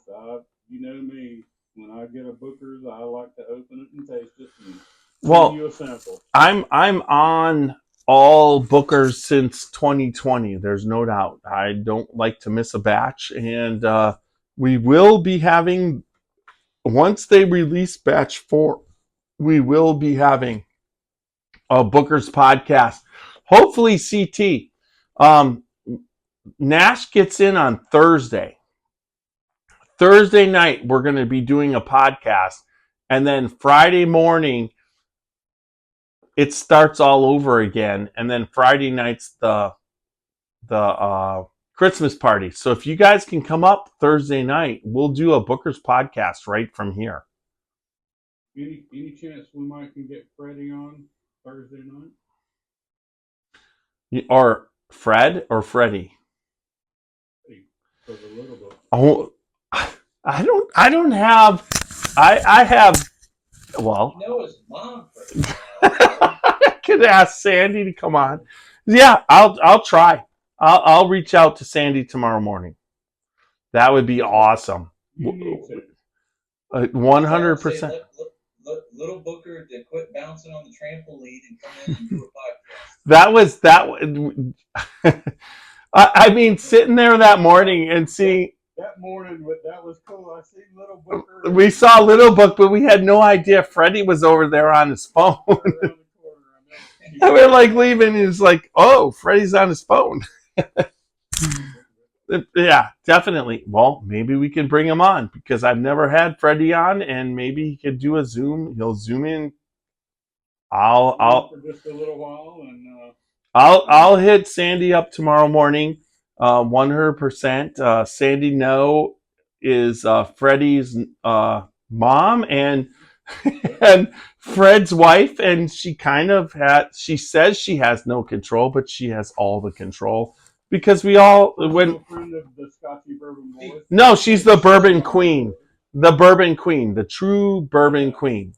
you know me, when I get a Booker's, I like to open it and taste it and send you a sample. I'm on all Bookers since 2020. There's no doubt. I don't like to miss a batch, and we will be having, once they release batch 4, we will be having a Booker's podcast. Hopefully, CT. Nash gets in on Thursday. Thursday night, we're going to be doing a podcast, and then Friday morning, it starts all over again, and then Friday night's the Christmas party. So if you guys can come up Thursday night, we'll do a Booker's podcast right from here. Any chance we might can get Freddie on Thursday night? Or Fred or Freddie? For the little book. Oh, I don't have. I have. Well, You know his mom. For I could ask Sandy to come on. Yeah, I'll try. I'll reach out to Sandy tomorrow morning. That would be awesome. You need to. 100%. Little Booker to quit bouncing on the trampoline and come in and do a podcast. That was. I mean, sitting there that morning and seeing. That morning, that was cool. I see Little Booker. We saw Little Book, but we had no idea Freddie was over there on his phone. Around the corner. And we're like leaving, and he's like, "Oh, Freddie's on his phone." Yeah, definitely. Well, maybe we can bring him on because I've never had Freddie on, and maybe he could do a Zoom. He'll Zoom in. I'll for just a little while, and I'll hit Sandy up tomorrow morning. 100%. Sandy No is Freddie's mom and Fred's wife, and she she says she has no control, but she has all the control because we all a friend of the Scotchy Bourbon Boys. No, she's the bourbon queen, the true bourbon queen.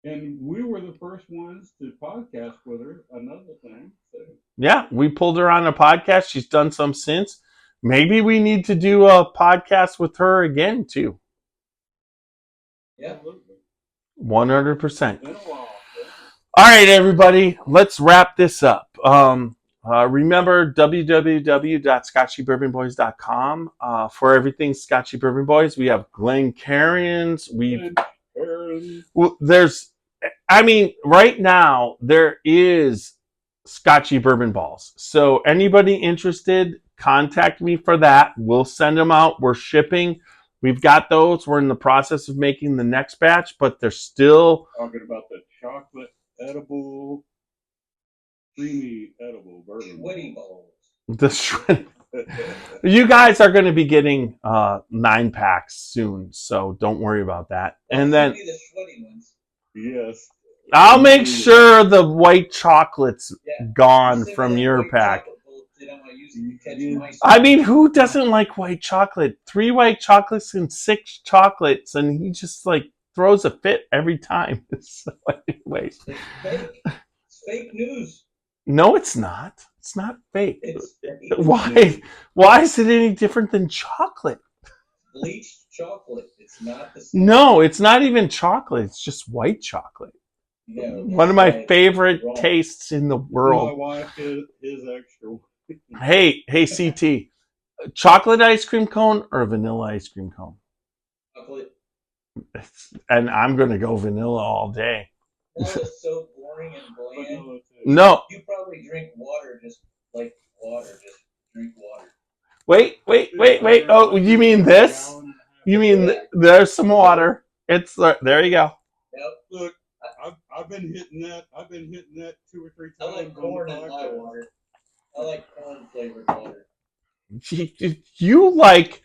And we were the first ones to podcast with her. Another thing. So. Yeah, we pulled her on a podcast. She's done some since. Maybe we need to do a podcast with her again too. Yeah. 100%. Been a while. All right, everybody, let's wrap this up. Remember www.scotchybourbonboys.com for everything Scotchy Bourbon Boys. We have Glencairns. Right now there is Scotchy Bourbon Balls. So anybody interested, contact me for that. We'll send them out. We're shipping. We've got those. We're in the process of making the next batch, but they're still talking about the chocolate edible, creamy edible bourbon. Sweaty balls. The shred. You guys are going to be getting 9-packs soon, so don't worry about that. And then the sweaty ones. Yes. I'll make sure the white chocolate's gone from your pack. I mean, who doesn't like white chocolate? 3 white chocolates and 6 chocolates, and he just throws a fit every time. So anyways. It's fake. It's fake news. No, it's not. It's not fake. It's fake. Why is it any different than chocolate? Bleached chocolate. It's not the same. No, it's not even chocolate. It's just white chocolate. No, one of my favorite tastes in the world. My wife is extra. Hey, CT. Chocolate ice cream cone or vanilla ice cream cone? Chocolate. And I'm going to go vanilla all day. That was so boring and bland. No. You probably drink water just like water. Just drink water. Wait. Oh, you mean this? You mean there's some water. It's there you go. Yep. Look, I've been hitting that 2 or 3 times. I like corn in my water. I like corn flavored water. You like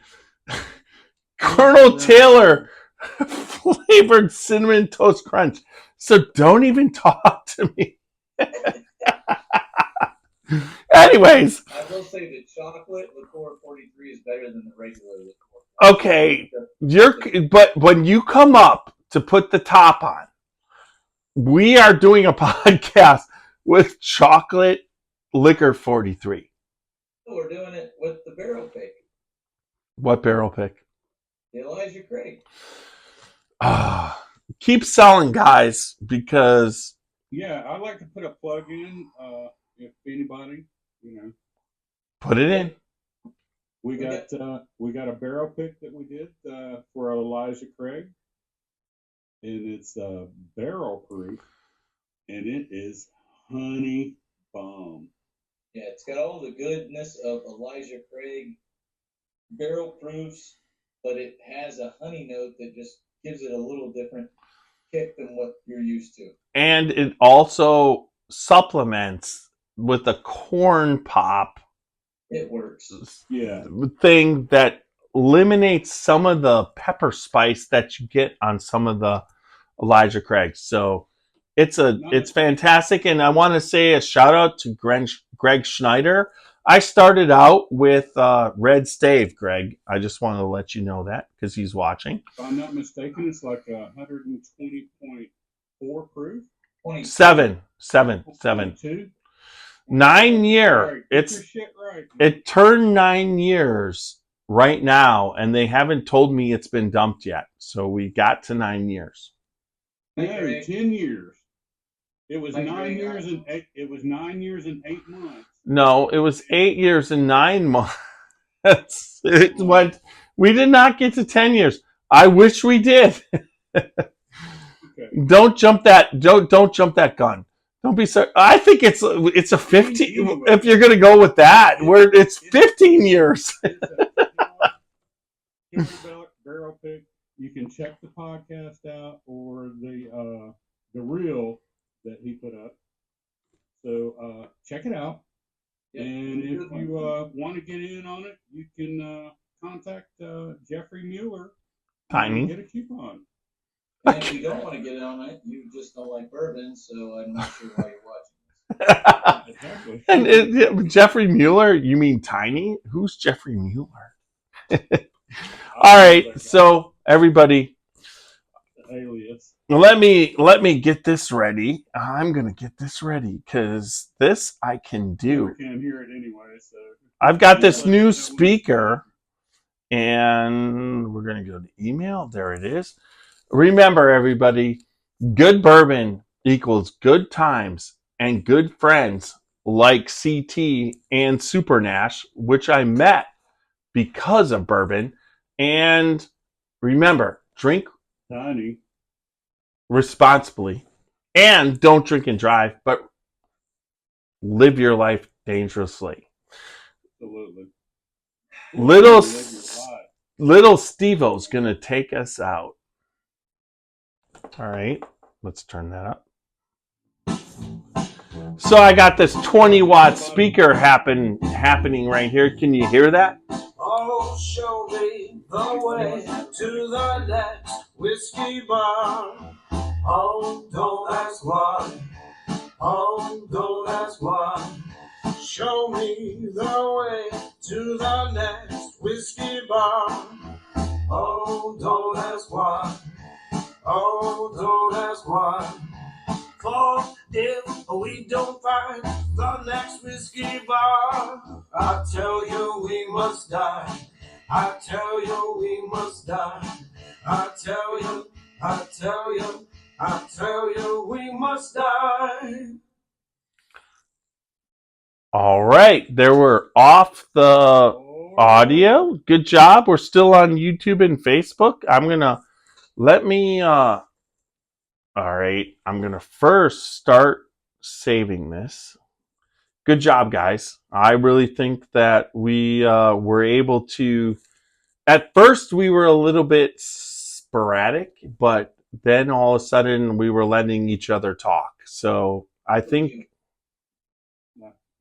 Colonel Taylor flavored cinnamon toast crunch. So don't even talk to me. Anyways. I will say the chocolate liqueur 43 is better than the regular liqueur. Okay. But when you come up to put the top on, we are doing a podcast with chocolate Liquor 43. We're doing it with the barrel pick, What barrel pick? the Elijah Craig. Keep selling, guys, because Yeah, I'd like to put a plug in. If anybody, put it in. we got a barrel pick that we did for Elijah Craig, and it's barrel proof, and it is honey bomb. Yeah, it's got all the goodness of Elijah Craig barrel proofs, but it has a honey note that just gives it a little different kick than what you're used to. And it also supplements with a corn pop It works. Yeah, thing that eliminates some of the pepper spice that you get on some of the Elijah Craig. So it's fantastic, and I want to say a shout out to Greg Schneider. I started out with Red Stave, Greg. I just want to let you know that because he's watching. if I'm not mistaken, it's like 120.4 proof. 7. 22. 9 year. Right, get your shit right. It turned 9 years right now, and they haven't told me it's been dumped yet. So we got to 9 years. No, 10 years. It was Like 9 Greg years Hines. and 8. It was 9 years and 8 months. No, it was 8 years and 9 months. It went. We did not get to 10 years. I wish we did. Okay. Don't jump that. Don't jump that gun. Don't be so. I think it's a 15. Anyway. If you're gonna go with that, it's 15 years. It's a barrel pick. You can check the podcast out or the reel that he put up. So check it out. Yep, And if good one. you want to get in on it, you can contact Jeffrey Mueller. Tiny. And get a coupon. And if you don't want to get on it, you just don't like bourbon, so I'm not sure why you're watching this. Exactly. And Jeffrey Mueller, you mean Tiny? Who's Jeffrey Mueller? All right, so everybody, Alias. let me get this ready. I'm gonna get this ready because this I can do. You can't hear it anyway, so I've got this new speaker, and we're gonna go to email. There it is. Remember, everybody, good bourbon equals good times and good friends like CT and Super Nash, which I met because of bourbon. And remember, drink Tiny. responsibly and don't drink and drive, but live your life dangerously. Absolutely. Little Live your life. Little Steve-O's going to take us out. All right, let's turn that up. So I got this 20-watt speaker happening right here. Can you hear that? Oh, show me the way to the next whiskey bar. Oh, don't ask why. Oh, don't ask why. Show me the way to the next whiskey bar. Oh, don't ask why. Oh, don't ask why. For if we don't find the next whiskey bar, I tell you we must die. I tell you we must die. I tell you we must die. All right, there we're off the audio. Good job. We're still on YouTube and Facebook. All right, I'm going to first start saving this. Good job, guys. I really think that we were able to. At first, we were a little bit sporadic, but then all of a sudden, we were letting each other talk. So I think.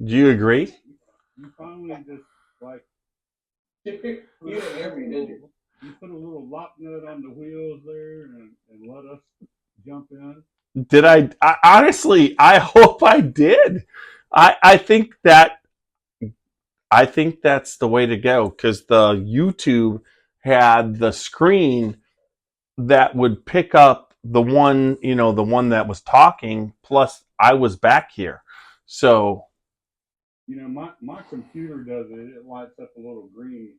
Do you agree? You finally just like You didn't hear me, did you? You put a little lock nut on the wheels there and let us jump in. Did I honestly? I hope I did. I think that's the way to go because the YouTube had the screen that would pick up the one that was talking. Plus, I was back here, so my computer does it. It lights up a little green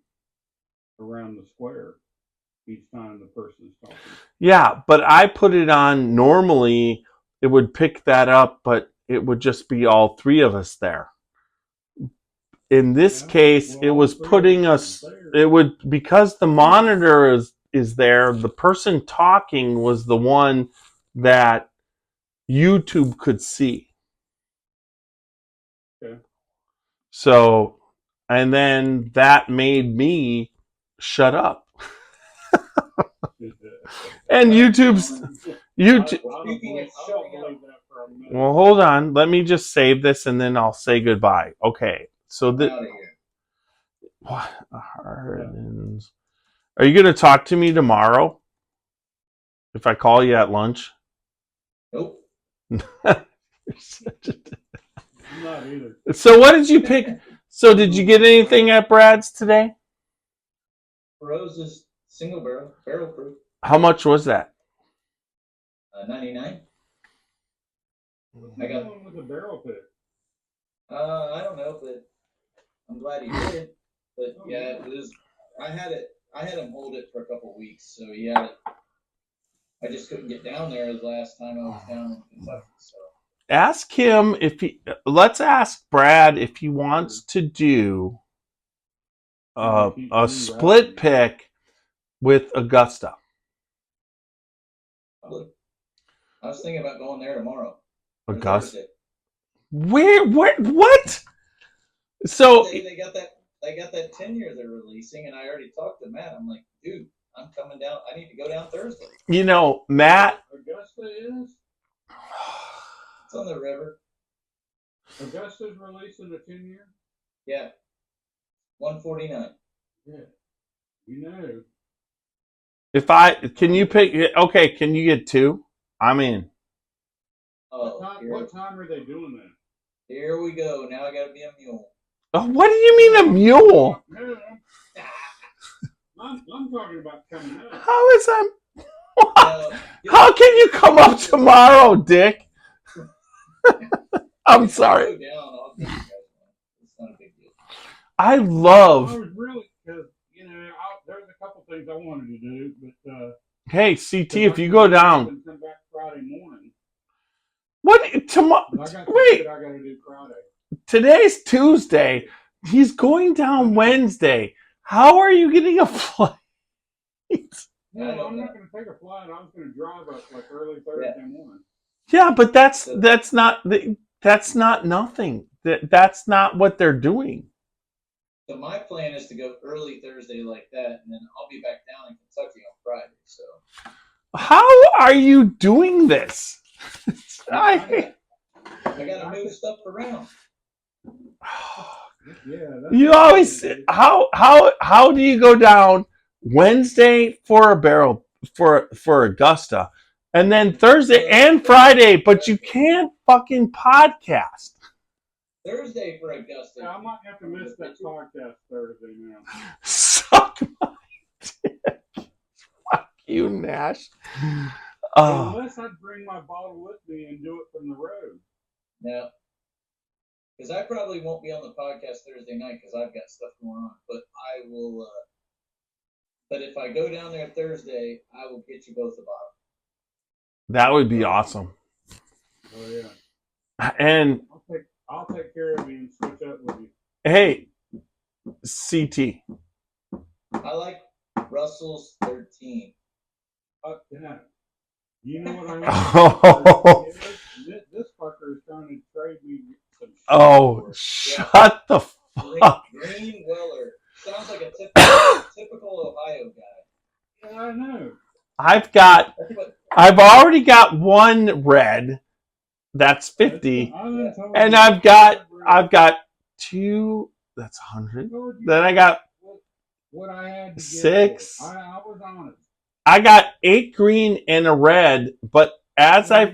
around the square each time the person's talking. Yeah, but I put it on. Normally, it would pick that up, but it would just be all three of us there. In this case, it was putting us. It would, because the monitor is there. The person talking was the one that YouTube could see. Okay. So, and then that made me shut up. And YouTube's YouTube. Well, hold on. Let me just save this and then I'll say goodbye. Okay. So what? Hardins. Are you going to talk to me tomorrow? If I call you at lunch? Nope. Not either. So what did you pick? So did you get anything at Brad's today? Rose's single barrel proof. How much was that? 99. I got one with a barrel pick. I don't know, but I'm glad he did. But yeah, it was. I had him hold it for a couple weeks, so yeah. I just couldn't get down there the last time I was down in Kentucky. So ask him if he. Let's ask Brad if he wants to do a split pick with Augusta. I was thinking about going there tomorrow. Augusta. Where? What? So they got that tenure they're releasing, and I already talked to Matt. I'm like, dude, I'm coming down. I need to go down Thursday. Matt. Augusta is. It's on the river. Augusta's releasing a 10-year. Yeah. 149. Yeah. If can you pick? Okay, can you get two? I'm in. Oh, what time are they doing that? Here we go. Now I got to be a mule. Oh, what do you mean a mule? I'm talking about coming up. How is that? How can you come up tomorrow, Dick? I'm sorry. It's not a big deal. I love. I was really, because there's a couple things I wanted to do, but hey, CT, if you go down, come back Friday morning. What tomorrow? Wait, I got to do Friday. Today's Tuesday. He's going down Wednesday. How are you getting a flight? No, I'm not going to take a flight. I was going to drive up like early Thursday morning. Yeah, but that's not nothing. That's not what they're doing. So my plan is to go early Thursday like that, and then I'll be back down in Kentucky on Friday. So how are you doing this? I got to move stuff around. You always how do you go down Wednesday for a barrel for Augusta, and then Thursday and Friday, but you can't fucking podcast. Thursday for Augusta. Yeah, I might have to miss that podcast Thursday now. Suck my dick. Fuck you, Nash. Unless I bring my bottle with me and do it from the road. No. Because I probably won't be on the podcast Thursday night because I've got stuff going on. But I will. But if I go down there Thursday, I will get you both a bottle. That would be awesome. Oh yeah. And I'll take care of you and switch up with you. Hey, CT. I like Russell's 13. Yeah. You know what I mean? This fucker is trying to trade me some shit. Oh, shut the fuck. Green Weller. Sounds like a typical Ohio guy. Yeah, I know. I've already got one red. That's 50. And I've got two. That's 100. Then I got what I had to 6. I was honest. I got 8 green and a red, but as I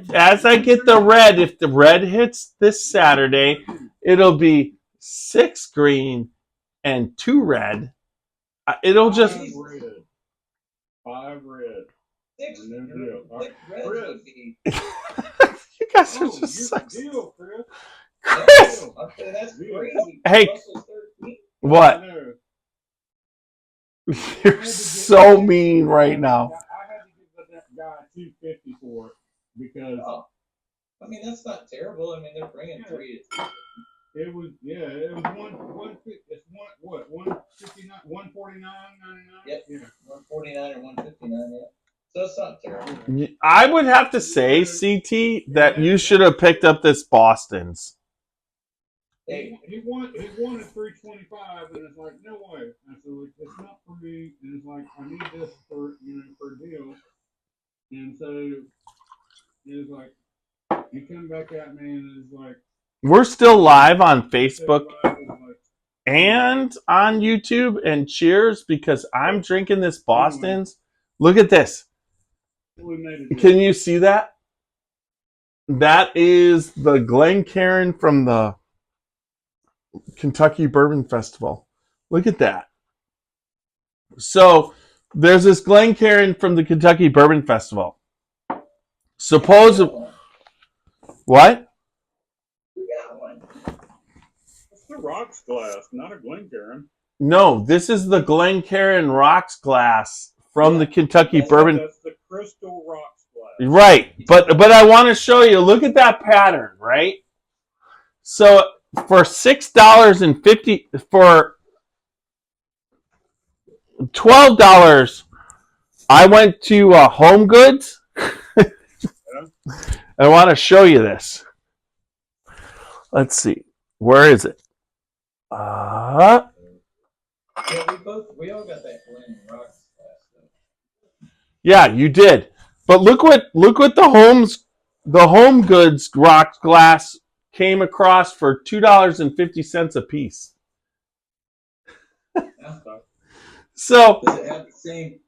get the red, if the red hits this Saturday, it'll be 6 green and 2 red. It'll just 5 red. 6 red would be. You guys are just deal, Chris. Chris. Okay, that's crazy. Hey, Russell's 13. what? No. You're so mean right now. I had to give that guy $250 for it because Oh, I mean that's not terrible. I mean they're bringing 3 to 3. it was it's 159, 149.99. Yep. Yeah. 149 or 159. Yeah. So it's not terrible. I would have to say, CT, that you should have picked up this Boston's. Hey, He wanted 325, and it's like, no way. I said, like, it's not for me, and it's like, I need this for a deal. And so it's like, you come back at me, and it's like, We're still live on Facebook like, and on YouTube. And cheers, because I'm drinking this Boston's. Look at this. we made a deal. Can you see that? That is the Glencairn from the Kentucky Bourbon Festival. Look at that. So there's this Glencairn from the Kentucky Bourbon Festival. Supposedly, what? we got one. It's the rocks glass, not a Glencairn. No, this is the Glencairn Rocks glass from the Kentucky Bourbon. That's the crystal rocks glass. Right, but I want to show you. Look at that pattern, right? So for $6.50 for $12, I went to Home Goods. I want to show you this. Let's see. Where is it? Yeah, we all got that Glen Rocks glass though. Yeah, you did. But look what the Home Goods Rocks glass came across for $2.50 a piece. So Does it have the same?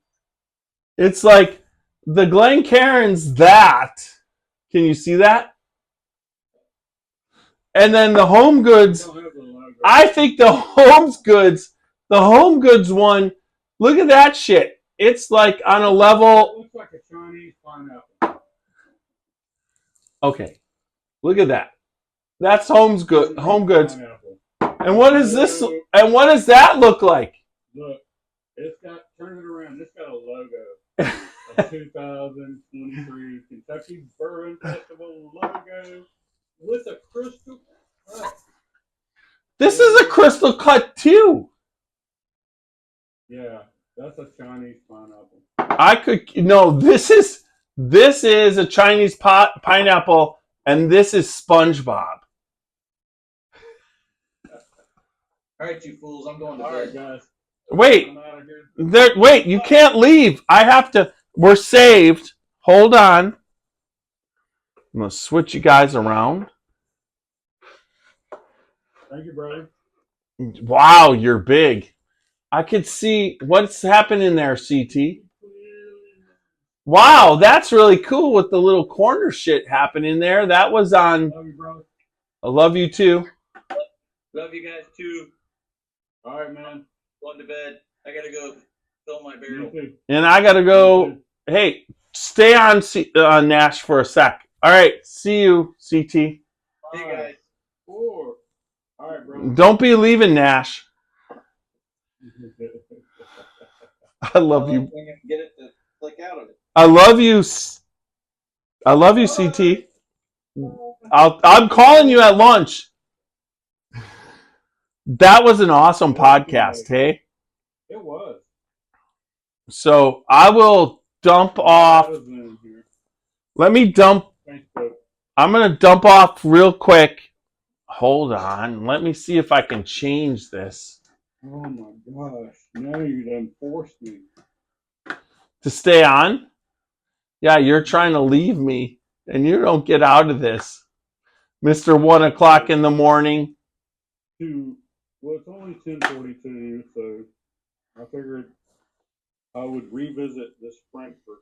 it's like the Glencairn's that. Can you see that? And then the Home Goods, I think the Home Goods one, look at that shit. It's like on a It level. looks like a Chinese pineapple. Okay. Look at that. That's Home Goods. Pineapple. And what is this? And what does that look like? Look, turn it around. It's got a logo. A 2023 Kentucky Bourbon Festival logo with a crystal cut. This is a crystal cut too. Yeah, that's a Chinese pineapple. This is a Chinese pineapple, and this is SpongeBob. All right, you fools, I'm going to All bed. right, guys. Wait, I'm out of here. wait, you can't leave. I have to. We're saved. Hold on. I'm gonna switch you guys around. Thank you, brother. Wow, you're big. I could see what's happening there, CT. Wow, that's really cool with the little corner shit happening there. That was on. Love you, brother. I love you too. Love you guys too. All right, man. Going to bed. I gotta go fill my You barrel. too. And I gotta go. Hey, stay on Nash for a sec. All right, see you, CT. See you guys. 4. All right, brother. Don't be leaving, Nash. I love you. I can get it to click out of it. I love you. I love you, CT. I'm calling you at lunch. That was an awesome podcast, hey? It was. So I will dump off. Let me dump. Facebook. I'm going to dump off real quick. Hold on. Let me see if I can change this Oh my gosh. Now you done forced me. to stay on. Yeah, you're trying to leave me and you don't get out of this. Mr. 1 o'clock in the morning. Well, it's only 10:42, so I figured I would revisit this Frankfort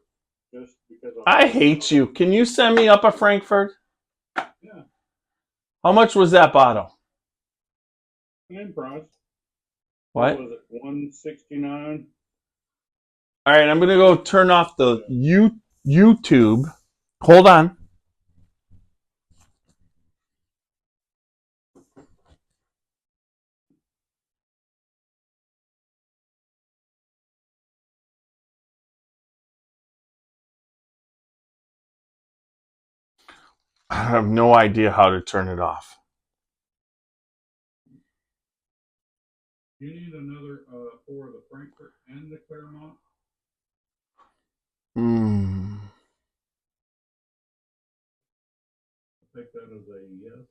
just because I hate you. Can you send me up a Frankfurt? Yeah. How much was that bottle? Same price. What? Was it $169? All right, I'm going to go turn off the YouTube. Hold on. I have no idea how to turn it off. You need another pour of the Frankfort and the Clermont. Take that as a yes.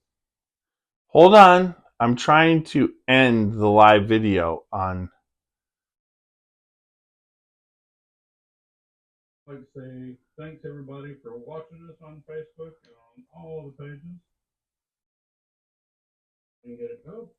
Hold on. I'm trying to end the live video on. I'd like to say thanks everybody for watching us on Facebook and on all the pages. And get it go.